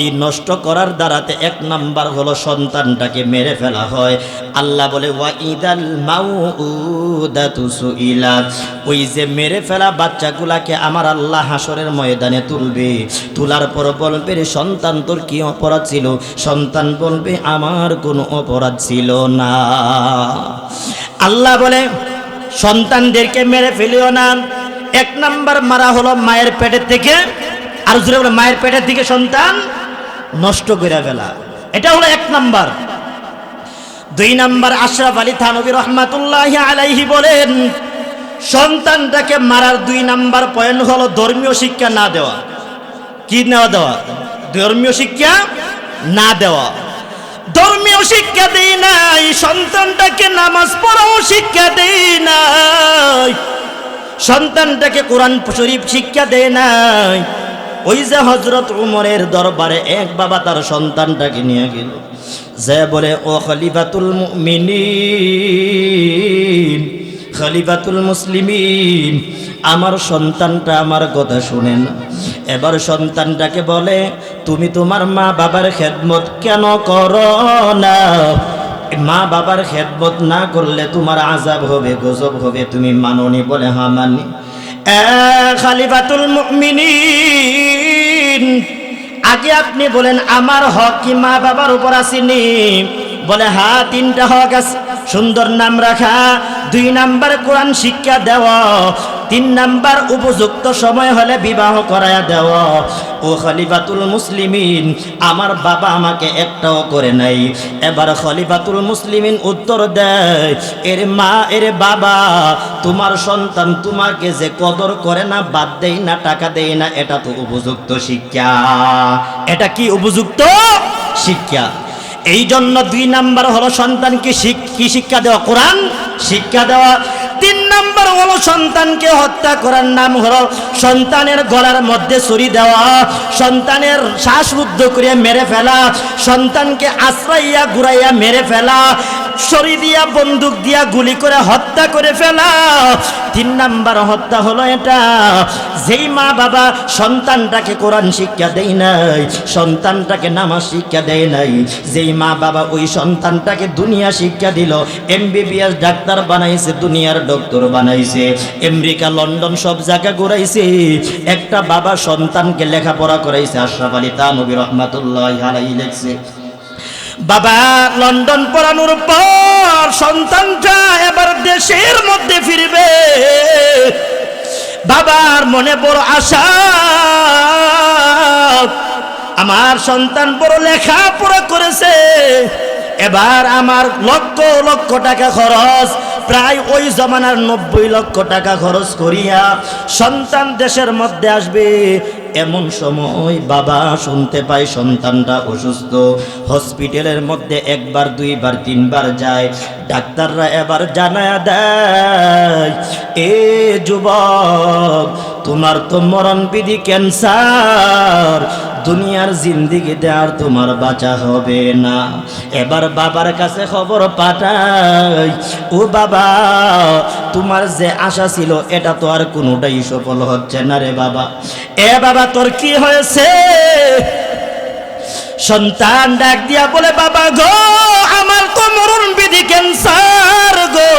এই নষ্ট করার দ্বারাতে 1 নাম্বার হলো সন্তানটাকে মেরে ফেলা হয়। আল্লাহ বলে ওয়াইদাল মাউউদাতু সুইলাত। ওই যে মেরে ফেলা বাচ্চাগুলাকে আমার আল্লাহ হাসরের ময়দানে তুলবে, তোলার পর বলবে রে সন্তান তোর কি অপরাধ ছিল? সন্তান বলবে আমার কোনো অপরাধ ছিল না। আল্লাহ বলে সন্তানদেরকে মেরে ফেলিও না। 1 নাম্বার মারা হলো মায়ের পেটের থেকে, আর জোরে বলে মায়ের পেটের থেকে সন্তান নষ্ট করে ফেলা। এটা হলো 1 নাম্বার। 2 নাম্বার আশরাফ আলী থানভী রাহমাতুল্লাহি আলাইহি বলেন সন্তানটাকে মারার 2 নাম্বার পয়েন্ট হলো ধর্মীয় শিক্ষা না দেওয়া। কি না দেওয়া? ধর্মীয় শিক্ষা না দেওয়া। ধর্মীয় শিক্ষা দেই নাই, সন্তানটাকে নামাজ পড়াও শিক্ষা দেই নাই, সন্তানটাকে কোরআন শরীফ শিক্ষা দেয় নাই। ওই যে হযরত উমরের দরবারে এক বাবা তার সন্তানটাকে নিয়ে গেল, যে বলে ও খলিফাতুল মুমিনিন, খলিফাতুল মুসলিমিন, আমার সন্তানটা আমার কথা শুনে না। এবার সন্তানটাকে বলে তুমি তোমার মা বাবার খেদমত কেন করো না? মা বাবার খেদমত না করলে তোমার আযাব হবে, গজব হবে, তুমি মানোনি? বলে হ্যাঁ মানি। খলিফাতুল মুমিনিন, আগে আপনি বলেন আমার হক কি মা বাবার উপর আসেনি? বলে হ্যাঁ, 3টা হক আছে। সুন্দর নাম রাখা, 2 নাম্বার কোরআন শিক্ষা দেওয়া, 3 নাম্বার উপযুক্ত সময় হলে বিবাহ করায়া দেওয়া। ও খলিফাতুল মুসলিমিন, আমার বাবা আমাকে একটাও করে নাই। এবার খলিফাতুল মুসলিমিন উত্তর দেয়, এর মা এর বাবা, তোমার সন্তান তোমাকে যে কদর করে না, বাদ দেই না, টাকা দেই না, এটা তো উপযুক্ত শিক্ষা। এটা কি উপযুক্ত শিক্ষা? এই জন্য 2 নাম্বার হলো সন্তানকে কি শিক্ষা দেওয়া? কোরআন শিক্ষা দেওয়া। 3 নাম্বার হলো সন্তানকে হত্যা করার নাম হলো সন্তানের গলার মধ্যে ছুরি দেওয়া, সন্তানের শ্বাসরুদ্ধ করে মেরে ফেলা, সন্তানকে আশ্রাইয়া ঘুরাইয়া মেরে ফেলা, ছুরি দিয়া বন্দুক দিয়া গুলি করে হত্যা করে ফেলা। 3 নাম্বার হত্যা হলো এটা, যেই মা বাবা সন্তানটাকে কোরআন শিক্ষা দেয় নাই, সন্তানটাকে নামাজ শিক্ষা দেয় নাই, যেই মা বাবা ওই সন্তানটাকে দুনিয়া শিক্ষা দিল, MBBS ডাক্তার বানাইছে, দুনিয়ার ডক্টর বানাইছে, ঘুরাইছে, আমেরিকা লন্ডন সব জায়গা ঘুরাইছে, একটা বাবা সন্তানকে লেখাপড়া করাইছে। আশরাফ আলী থানভী রহমাতুল্লাহি আলাইহি লিখছে, বাবা লন্ডন পড়ানোর পর সন্তানটা এবার দেশের মধ্যে ফিরবে। বাবার মনে বড় আশা, আমার সন্তান বড় লেখাপড়া করেছে, এবার আমার লক্ষ লক্ষ টাকা খরচ, প্রায় ওই জমানার 90 লক্ষ টাকা খরচ করিয়া সন্তান দেশের মধ্যে আসবে। এমন সময় বাবা শুনতে পায় সন্তানটা অসুস্থ, হসপিটালের মধ্যে একবার দুইবার তিনবার যায়। ডাক্তাররা এবার জানায়া দেয়, এ যুবক, তোমার তো মরণবিধি ক্যান্সার, দুনিয়ার জিন্দিগিতে আর তোমার বাঁচা হবে না। এবার বাবার কাছে খবর পাঠাই, ও বাবা, তোমার যে আশা ছিল এটা তো আর কোনোটাই সফল হচ্ছে না রে বাবা। এ বাবা, তোর কি হয়েছে? সন্তান ডাক দিয়া বলে, বাবা গো, আমার তো মরণবিধি ক্যান্সার গো।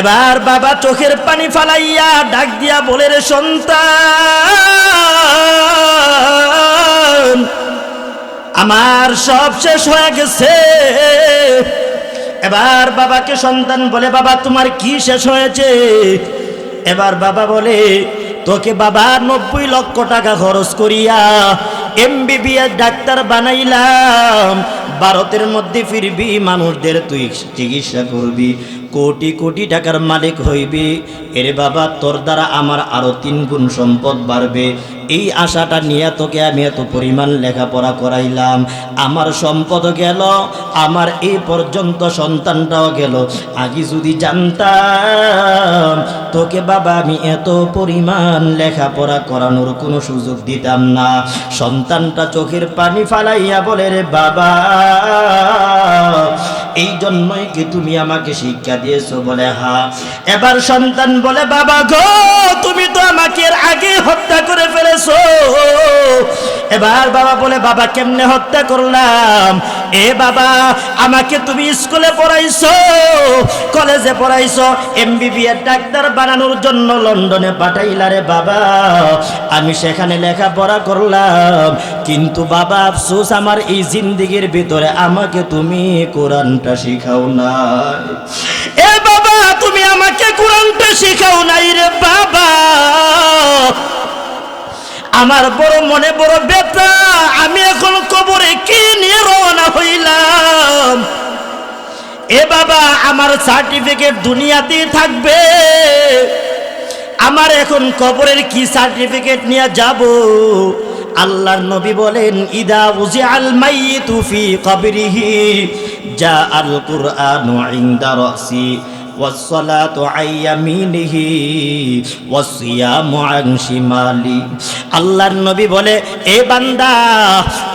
এবার বাবা চোখের পানি ফালাইয়া ডাক দিয়া বলে, রে সন্তান, আমার সব শেষ হয়ে গেছে। এবার বাবাকে সন্তান বলে, বাবা তোমার কি শেষ হয়েছে? এবার বাবা বলে, তোকে বাবা 90 লক্ষ টাকা খরচ করিয়া MBBS ডাক্তার বানাইলাম, ভারতের মধ্যে ফিরবি, মানুষদের তুই চিকিৎসা করবি, কোটি কোটি টাকার মালিক হইবি। এরে বাবা, তোর দ্বারা আমার আরো 3 গুণ সম্পদ বাড়বে। এই আশাটা নিয়ে তোকে আমি এত পরিমাণ লেখাপড়া করাইলাম, আমার সম্পদ গেল, আমার এই পর্যন্ত সন্তানটাও গেল। আগে যদি জানতাম তোকে বাবা আমি এত পরিমাণ লেখাপড়া করানোর কোনো সুযোগ দিতাম না। সন্তানটা চোখের পানি ফালাইয়া বলে, রে বাবা, এই জন্যই কি তুমি আমাকে শিক্ষা দিয়েছো? বলে হ্যাঁ। এবার সন্তান বলে, বাবা গো, তুমি তো আমাকে এর আগে হত্যা করে ফেলেছো। এবার বাবা বলে, বাবা কেমনে হত্যা করলাম? এ বাবা, আমাকে তুমি স্কুলে পড়াইছো, কলেজে পড়াইছো, MBBS ডাক্তার বানানোর জন্য লন্ডনে পাঠাইলা রে বাবা, আমি সেখানে লেখাপড়া করলাম, কিন্তু বাবা আফসোস, আমার এই জিন্দিগির ভিতরে আমাকে তুমি কোরআনটা শিখাও নাই। এ বাবা, তুমি আমাকে কোরআনটা শিখাও নাই রে বাবা। আমার বড় মনে বড় ব্যথা, আমি এখন কবরে কি নিয়ে রওনা হইলাম। এ বাবা, আমার সার্টিফিকেট দুনিয়াতে থাকবে, আমার এখন কবরের কি সার্টিফিকেট নিয়ে যাব? আল্লাহর নবী বলেন, ইদা উজিআল মাইয়িতু ফি কবরিহি জাআল কুরআনু ইনদা রাসি والصلاة عن يمينه والصيام عن شماله। আল্লাহর নবী বলে, এ বান্দা,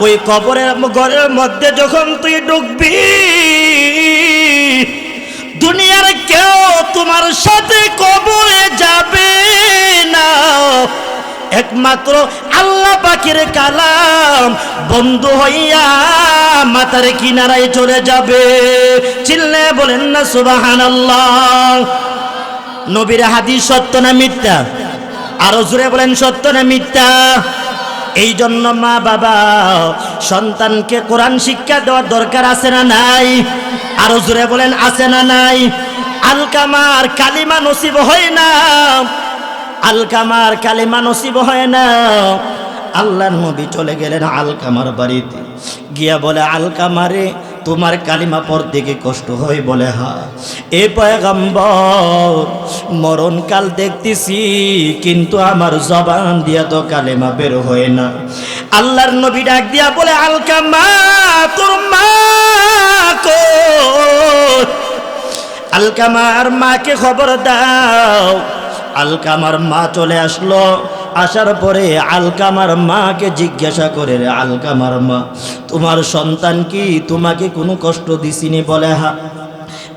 ওই কবরের ঘরের মধ্যে যখন তুই ঢুকবি, দুনিয়ার কেউ তোমার সাথে কবরে যাবে না, একমাত্র আল্লাহ পাকের কালাম বন্ধু হইয়া মাথার কিনারায় চলে যাবে। চিল্লে বলেন না সুবহানাল্লাহ। নবীর হাদিস সত্য না মিথ্যা? আরো জোরে বলেন, সত্য না মিথ্যা? এই জন্য মা বাবা সন্তানকে কোরআন শিক্ষা দেওয়ার দরকার আছে না নাই? আরো জোরে বলেন, আছে না নাই? আলকামার কালিমা নসিব হয় না, আলকামার কালিমা নসিব হয় না। আল্লাহর নবী চলে গেলেন আলকামার বাড়িতে, গিয়া বলে, আলকামারে, তোমার কালিমা পড়তে কি কষ্ট হয়? বলে হ্যাঁ। এ পয়গম্বর, মরণকাল দেখতেছি, কিন্তু আমার জবান দিয়া তো কালিমা বের হয় না। আল্লাহর নবী ডাক দিয়া বলে, আলকামা, তোর মা কই? আলকামার মাকে খবর দাও। আলকামার মা চলে আসলো, আসার পরে আলকামার মাকে জিজ্ঞাসা করে, রে আলকামার মা, তোমার সন্তান কি তোমাকে কোনো কষ্ট দিছিনি? বলে হ্যাঁ।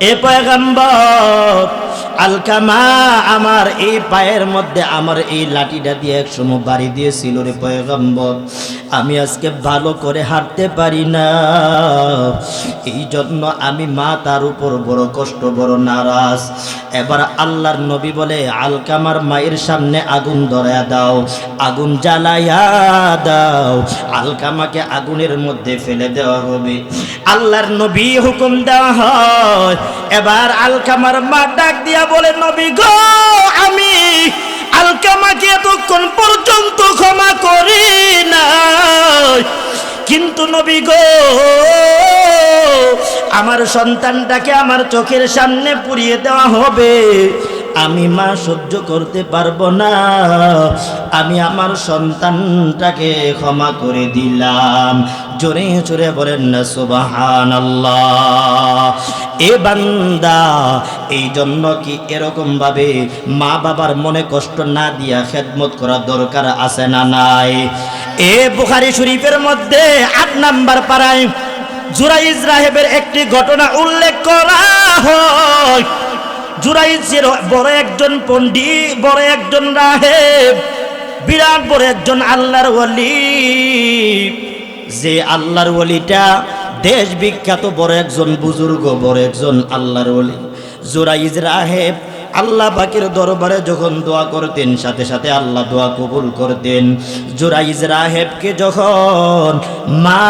এ পয়গম্বর, আলকামা আমার এই পায়ের মধ্যে আমার এই লাঠিটা দিয়ে একসময় বাড়ি দিয়েছিল রে পয়গম্বর, আমি আজকে ভালো করে হাঁটতে পারি না, এই জন্য আমি মা তার উপর বড় কষ্ট, বড় নারাজ। এবার আল্লাহর নবী বলে আলকামার মায়ের সামনে আগুন ধরায়া দাও, আগুন জ্বালাইয়া দাও। আলকামাকে আগুনের মধ্যে ফেলে দেওয়া হবে। আল্লাহর নবী হুকুম দেওয়া হয়। এবার আলকামার মা ডাক দিয়া বলে, নবী গো, আমি আলকামাকে এতক্ষণ পর্যন্ত ক্ষমা করি না, কিন্তু নবী গো, আমার সন্তানটাকে আমার চোখের সামনে পুড়িয়ে দেওয়া হবে, আমি মা সহ্য করতে পারবো না, আমি আমার সন্তানটাকে ক্ষমা করে দিলাম। জোরে জোরে বলেন না সুবহানাল্লাহ। এ বান্দা, এই জন্য কি এরকম ভাবে মা বাবার মনে কষ্ট না দিয়া খেদমত করা দরকার আছে না নাই? এ বুখারী শরীফের মধ্যে 8 নাম্বার পারায় জুরাইজ রাহেবের একটি ঘটনা উল্লেখ করা হয়। জুরাইজের বড় একজন পণ্ডিত, বড় একজন রাহেব, বিরাট বড় একজন আল্লাহর ওয়ালি। যে আল্লাহর ওয়ালিটা দেশ বিখ্যাত বড় একজন বুজুর্গ, বড় একজন আল্লাহর ওয়ালি। জুরাইজ রাহেব আল্লাহ পাকের দরবারে যখন দোয়া করতেন, সাথে সাথে আল্লাহ দোয়া কবুল করতেন। জুরাইজ রাহেবকে যখন মা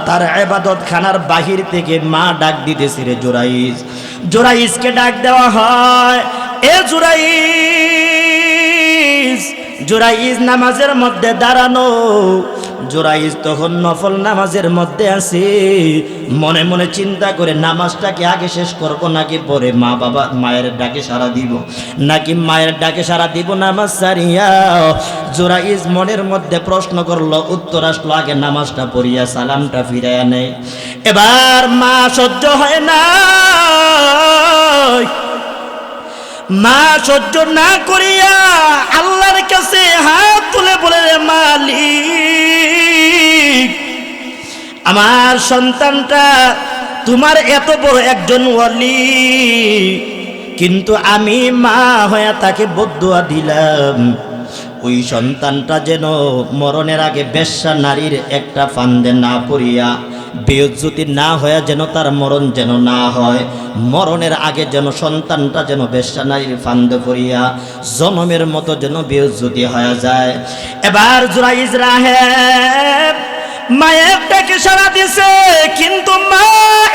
তার ইবাদত খানার বাহির থেকে মা ডাক দিতেছে, রে জুরাইজ, জুরাইজকে ডাক দেওয়া হয়, এ জুরাইজ। জুরাইজ নামাজের মধ্যে দাঁড়ানো। জুরাইজ তখন নফল নামাজের মধ্যে আছে, মনে মনে চিন্তা করে নামাজটাকে আগে শেষ করবো নাকি পরে মায়ের ডাকে সাড়া দিব, নাকি মায়ের ডাকে সাড়া দিব নামাজ সারিয়া। জুরাইজ মনের মধ্যে প্রশ্ন করলো, উত্তর আসলো আগে নামাজটা পড়িয়া সালামটা ফিরাইয়া নেয়। এবার মা সহ্য হয় না, মা সহ্য না করিয়া আল্লাহর কাছে হাত তুলে বলে, রে মালিক, আমার সন্তানটা তোমার এত বড় একজন ওয়ালি, কিন্তু আমি মা হয়ে তাকে বদদুয়া দিলাম, ওই সন্তানটা যেন মরণের আগে বেশ্যা নারীর একটা ফান্দে না পড়িয়া, বেইজ্জতি না হয়ে যেন তার মরণ যেন না হয়, মরণের আগে যেন সন্তানটা যেন বেশ্যা নারীর ফান্দে পড়িয়া জনমের মতো যেন বেইজ্জতি হয়ে যায়। এবার জুরাইজ রাহেব মায়ের ডাকে সাড়া দিয়েছে, কিন্তু মা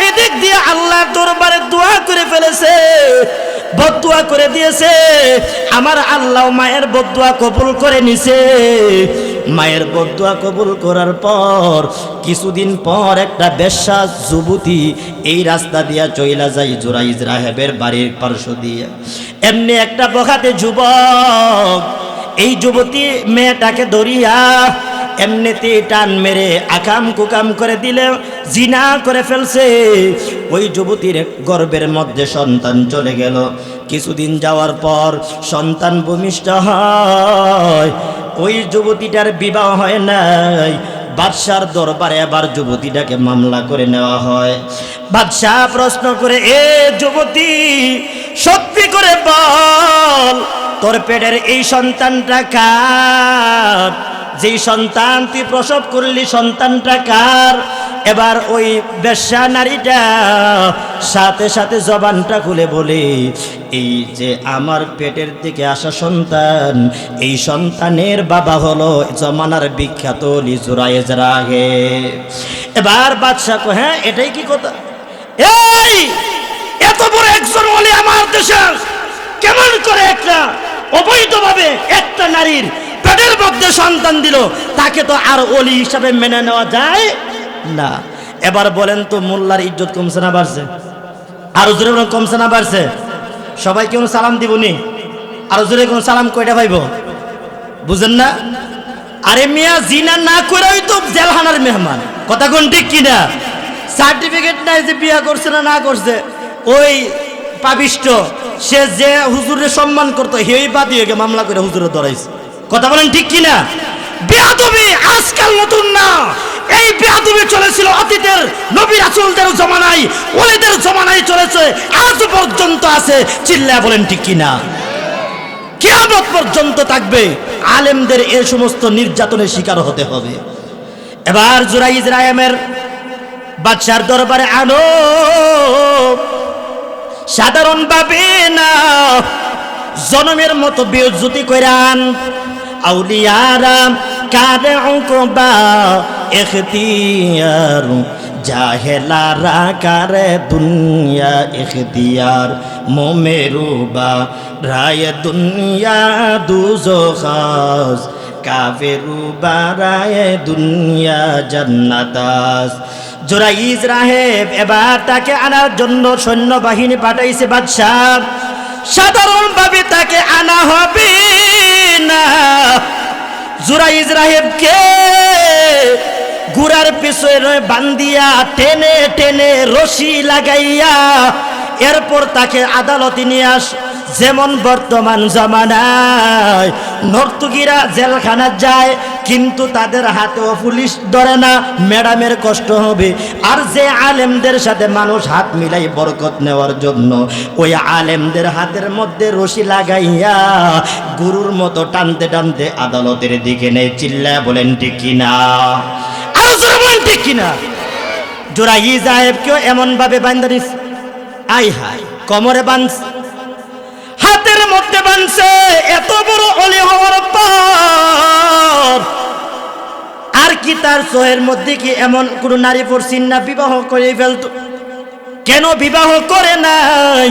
এদিক দিয়ে আল্লাহর দরবারে দোয়া করে ফেলেছে, বদদুয়া করে দিয়েছে। আমার আল্লাহ মায়ের বদদুয়া কবুল করে নিছে। মায়ের বদদুয়া কবুল করার পর কিছুদিন পর একটা বেশ্যা যুবতী এই রাস্তা দিয়া চইলা যায় জুরাইজ রাহেবের বাড়ির পার্শ্ব দিয়ে। এমনি একটা বখাটে যুবক এই যুবতী মেয়েটাকে ধরিয়া এমনিতে টান মেরে আকাম কুকাম করে দিলে, জিনা করে ফেলছে। ওই যুবতীর গর্ভের মধ্যে সন্তান চলে গেল। কিছুদিন যাওয়ার পর সন্তান ভূমিষ্ঠ হয়। ওই যুবতীটার বিবাহ হয় নাই। বাদশার দরবারে আবার যুবতীটাকে মামলা করে নেওয়া হয়। বাদশাহ প্রশ্ন করে, এ যুবতী, সত্যি করে বল, তোর পেটের এই সন্তানটা কার? যেই সন্তান তুই প্রসব করলি সন্তানটা কার? এবার ওই বেশ্যা নারীটা সাথে সাথে জবানটা খুলে বলে, এই যে আমার পেটের থেকে আসা সন্তান, এই সন্তানের বাবা হলো জমানার বিখ্যাত জুরাইজ রাহেব। এবার বাদশাহ কো, হ্যাঁ এটাই কি কথা? এই এত বড় একজন ওলি আমার দেশে কেমন করে একটা অবৈধভাবে একটা নারীর পেটের মধ্যে সন্তান দিল? তাকে তো আর ওলি হিসাবে মেনে নেওয়া যায় না। এবার বলেন তো, মোল্লার ইজ্জত কমছে না বাড়ছে? আরো জোরে কমছে না বাড়ছে? সবাই কেউ সালাম দিবনি? আরো জোরে কোন সালাম কয়টা পাইব? বুঝেন না? আরে মিয়া, জিনা না করেই তো জেলখানার মেহমান। কথা কোন ঠিক কিনা? সার্টিফিকেট নাই যে বিয়া করছে না করছে। ওই পাবিষ্ট সে যে হুজুরের সম্মান করতো, হেই বাদী হয়ে মামলা করে হুজুরে ধরাইছে। কথা বলেন ঠিক কিনা? বেয়াদবি আজকাল নতুন না, এই বেয়াদবি চলেছিল অতীতের নবী রাসূল রাসূলদের জমানায় ওলিদের জমানায় চলেছে, আজ পর্যন্ত আছে। চিল্লায়া বলেন ঠিক কিনা? কিয়ামত পর্যন্ত থাকবে। আলেমদের এই সমস্ত নির্যাতনের শিকার হতে হবে। এবার জুরাইজ রাহেমের বাদশার দরবারে আনো, সাধারণ ভাবে না, জনমের মতো বেইজ্জতি কইরান। আউলিয়ারা কারে উকবা ইখতিয়ার, জাহেলারা কারে দুনিয়া ইখতিয়ার, মোমেরুবা রায় দুনিয়া দুজখাস, কাফেরুবা রায় দুনিয়া জান্নাতাস। জুরাইজ রাহেব এবার তাকে আনার জন্য সৈন্যবাহিনী পাঠাইছে বাদশাহ। সাধারণভাবে তাকে আনা হবে না। জুরাইজ রাহেবকে গুড়ার পিছনে বান্দিয়া টেনে টেনে রশি লাগাইয়া এরপর তাকে আদালতে নিয়ে আস। যেমন বর্তমান জমানায় নর্তকীরা জেলখানা যায়, কিন্তু তাদের হাতেও পুলিশ ধরে না, ম্যাডামের কষ্ট হবে। আর যে আলেমদের সাথে মানুষ হাত মিলাই বরকত নেওয়ার জন্য, ওই আলেমদের হাতের মধ্যে রশি লাগাইয়া গরুর মতো টানতে টানতে আদালতের দিকে নেই। চিল্লায় বলেন ঠিক কিনা? আরো জোরে বলেন ঠিক কিনা? জুরাইজ রাহেবকেও এমন ভাবে বাঁধা দিছে। আই হাই, কোমরে বাঁধছে, হাতের মধ্যে বাঁধছে। এত বড় ওলি হওয়ার পর আর কি তার চোখের মধ্যে কি এমন কোন নারী পড়ছেন না বিবাহ করে ফেলত? কেন বিবাহ করে নাই?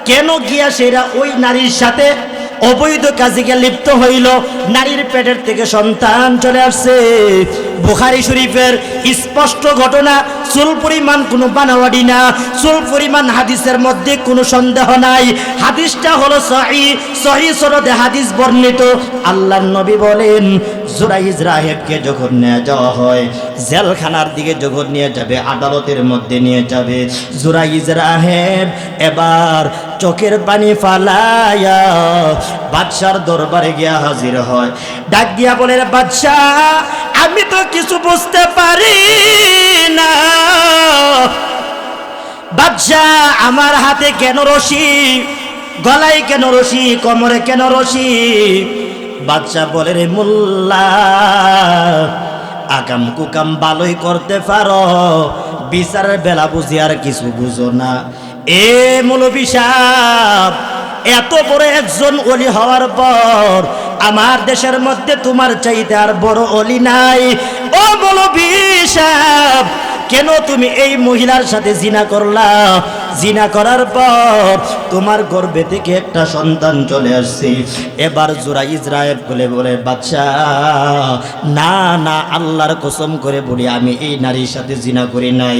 কেন গিয়া সেরা ওই নারীর সাথে অবৈধ কাজে গিয়ে লিপ্ত হইল? নারীর পেটের থেকে সন্তান চলে আসছে। বুখারী শরীফের স্পষ্ট ঘটনা, চুল পরিমাণ কোনো বানাওয়াড়ি না, চুল পরিমাণ হাদিসের মধ্যে কোনো সন্দেহ নাই। হাদিসটা হলো সহিহ, সহিহ সনদে হাদিস বর্ণিত। আল্লাহর নবী বলেন, জুরাইজ রাহেবকে যখন নিয়ে যাওয়া হয়, জেলখানার দিকে যখন নিয়ে যাবে, আদালতের মধ্যে নিয়ে যাবে, জুরাইজ রাহেব এবার চোখের পানি ফালাইয়া বাদশার দরবারে গিয়া হাজির হয়। ডাক দিয়া বলে, বাদশাহ আমি তো কিছু বুঝতে পারি না। বাদশাহ আমার হাতে কেন রশি, গলায় কেন রশি, কোমরে কেন রশি? বাদশাহ বলে, রে মোল্লা, আকাম কুকাম ভালোই করতে পারো, বিচারের বেলা বুঝি আর কিছু বুঝো না। এ মৌলভী সাহেব, এত বড় একজন ওলি হওয়ার পর আমার দেশের মধ্যে তোমার চাইতে আর বড় ওলি নাই। ও মৌলভী সাহেব, কেন তুমি এই মহিলার সাথে জিনা করলা? জিনা করার পর তোমার গর্ভে থেকে একটা সন্তান চলে আসছে। এবার জুরাইজ রাহেব বলে, বাদশাহ না না, আল্লাহর কসম করে বলি আমি এই নারীর সাথে জিনা করি নাই।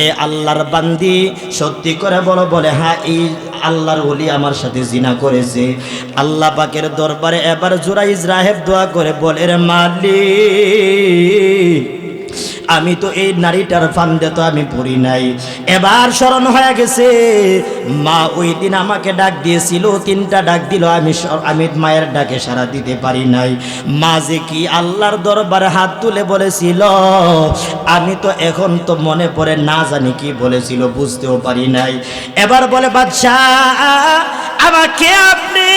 এ আল্লাহর বান্দি সত্যি করে বলো? বলে, হ্যাঁ এই আল্লাহর ওলি আমার সাথে জিনা করেছে। আল্লাহ পাকের দরবারে এবার জুরাইজ রাহেব দোয়া করে বলে, রে মালিক, আমি তো এই নারীটার ফান্দে তো আমি পড়ি নাই। এবার স্মরণ হয়ে গেছে, মা ওই দিন আমাকে ডাক দিয়েছিল, 3টা ডাক দিল, আমি মায়ের ডাকে সাড়া দিতে পারি নাই। মা যে কি আল্লাহর দরবারে হাত তুলে বলেছিল, আমি তো এখন তো মনে পড়ে না জানি কি বলেছিল, বুঝতেও পারি নাই। এবার বলে, বাদশাহ আমাকে আপনি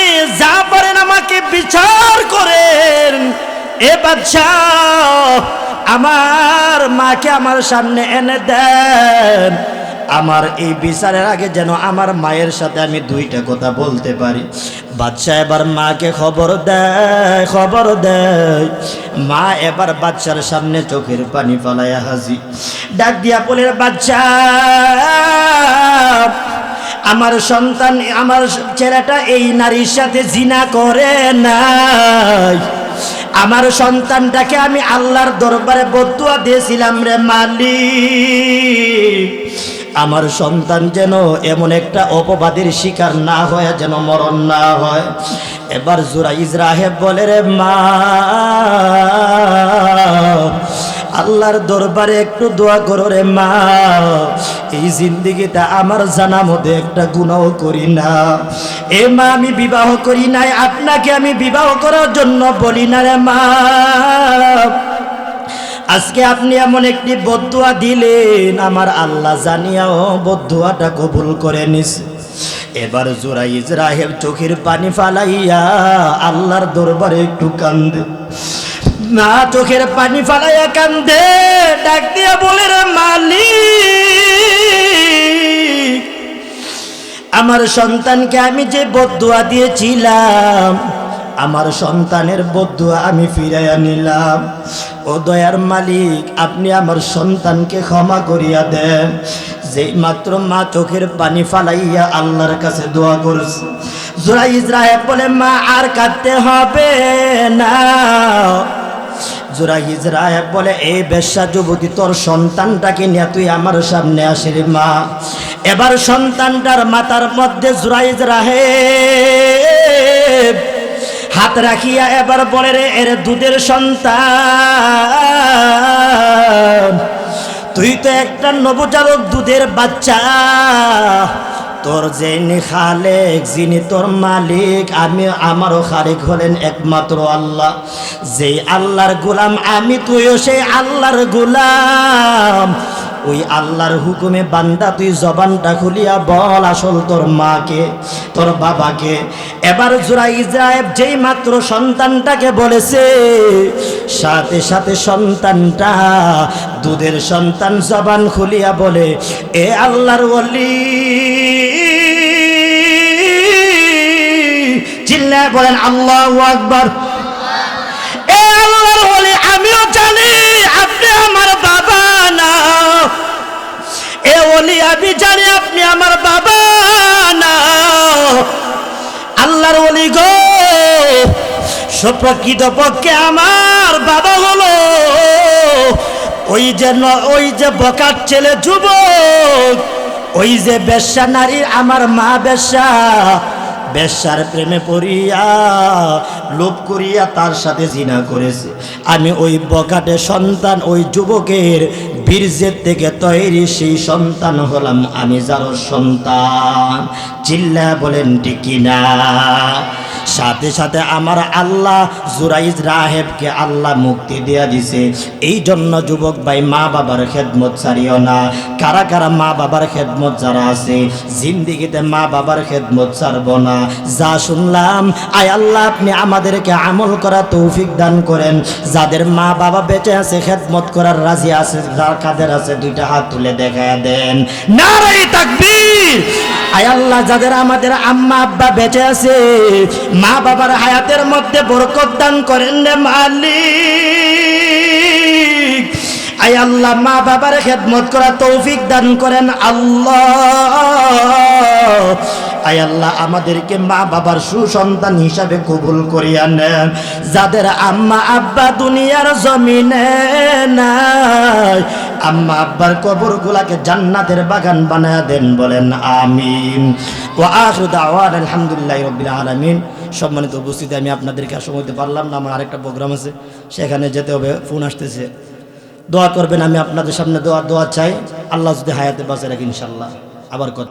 যা পারেন আমাকে বিচার করেন। এ বাদশাহ আমার মাকে আমার সামনে এনে দেন, আমার এই বিচারের আগে যেন আমার মায়ের সাথে আমি 2টা কথা বলতে পারি। বাদশাহ এবার মাকে খবর দেয়। মা এবার বাদশার সামনে চোখের পানি ফালাইয়া হাজির, ডাক দিয়া বলে, বাদশাহ আমার সন্তান, আমার ছেলেটা এই নারীর সাথে জিনা করে নাই। আমার সন্তানটাকে আমি আল্লাহর দরবারে বদদুয়া দিয়েছিলাম, রে মালিক, আমার সন্তান যেন এমন একটা অপবাদের শিকার না হয়, যেন মরণ না হয়। এবার জুরাইজ রাহেব বলে, রে মা, আল্লাহর দরবারে একটু দোয়া করো রে মা, এই জিন্দেগিতে আমার জানা মধ্যে একটা গুনাহ করি না। এ মা, আমি বিবাহ করি নাই, আপনাকে আমি বিবাহ করার জন্য বলি না রে মা। আজকে আপনি এমন একটি বদদুয়া দিলেন, আমার আল্লাহ জানিয়াও বদদুয়াটা কবুল করে নিছে। এবার জুরাইজ রাহেব চোখের পানি ফালাইয়া আল্লাহর দরবারে একটু কান্দে, না চোখের পানি ফালাইয়া কান্দে, ডাক দিয়া বলে, রে মালিক, আমার সন্তানকে আমি যে বদদুয়া দিয়েছিলাম, আমার সন্তানের বদদুয়া আমি ফিরাইয়া নিলাম। ও দয়ার মালিক, আপনি আমার সন্তানকে ক্ষমা করিয়া দেন। যেই মাত্র মা চোখের পানি ফালাইয়া আল্লাহর কাছে দোয়া করছে, জুরাইজ রাহেব বলে, মা আর কাঁদতে হবে না। জুরাইজ রাহেব বলে, এই বেশ্যা যুবতী, তোর সন্তানটাকে নিয়ে তুই আমার সামনে আসিস মা। এবার সন্তানটার মাথার মধ্যে জুরাইজ রাহেব হাত রাখিয়া এবার বলে, রে এর দুধের সন্তান, তুই তো একটা নবজাতক দুধের বাচ্চা, তোর যিনি খালেক, যিনি তোর মালিক, আমি আমারও খালিক হলেন একমাত্র আল্লাহ। যেই আল্লাহর গোলাম আমি, তুইও সেই আল্লাহর গোলাম। ওই আল্লাহর হুকুমে বান্দা, তুই জবানটা খুলিয়া বল আসল তোর মাকে, তোর বাবাকে। এবার জুরাইজ রাহেব যেই মাত্র সন্তানটাকে বলেছে, সাথে সাথে সন্তানটা, দুধের সন্তান, জবান খুলিয়া বলে, এ আল্লাহর ওলি, চিল্লায় বলেন আল্লাহু আকবার। এ আল্লাহর ওলি, আমিও জানি আপনি আমার বাবা না। এ ওলি, আমি জানি আপনি আমার বাবা না। আল্লাহর ওলি গো, প্রকৃত পক্ষে আমার বাবা হলো ওই যে বকার ছেলে যুবক, ওই যে বেশ্যা নারী, আমার মা বেশ্যা, বেশ্যার প্রেমে পড়িয়া লোভ করিয়া তার সাথে জিনা করেছে। আমি ওই বকাটে সন্তান, ওই যুবকের বীর্যের থেকে তৈরি সেই সন্তান হলাম আমি, যার সন্তান। চিল্লা বলেন ঠিক কিনা? সাথে সাথে আমার আল্লাহ জুরাইজ রাহেবকে আল্লাহ মুক্তি দিয়া দিছে। এই জন্য যুবক ভাই, মা বাবার খেদমত ছাড়িও না। কারা কারা মা বাবার খেদমত যারা আছে, জিন্দিগিতে মা বাবার খেদমত ছাড়বো না। যা শুনলাম, আয় আল্লাহ আপনি আমাদেরকে আমল করা তৌফিক দান করেন। যাদের মা বাবা বেঁচে আছে, খেদমত করার রাজি আছে, যার কাদের আছে, দুইটা হাত তুলে দেখায়া দেন, নারে তাকবীর। আয় আল্লাহ, যাদের আমাদের আম্মা আব্বা বেঁচে আছে, মা বাবার হায়াতের মধ্যে বরকত দান করেন রে মালিক। আয় আল্লাহ, মা বাবার খেদমত করা তৌফিক দান করেন আল্লাহ। আয় আল্লাহ, আমাদেরকে মা বাবার সুসন্তান হিসাবে কবুল করিয়া নেন। যাদের আম্মা আব্বা দুনিয়ার জমিনে নাই, আম্মা আব্বার কবরগুলাকে জান্নাতের বাগান বানায়া দেন, বলেন আমিন। ওয়া আখিরু দাওয়ানা আলহামদুলিল্লাহি রাব্বিল আলামিন। সম্মানিত উপস্থিতি, আমি আপনাদেরকে আর সময় দিতে পারলাম না, আমার আরেকটা প্রোগ্রাম আছে, সেখানে যেতে হবে, ফোন আসতেছে। দোয়া করবেন, আমি আপনাদের সামনে দোয়া চাই। আল্লাহ যদি হায়াতে বাঁচে রাখি, ইনশাআল্লাহ আবার কথা।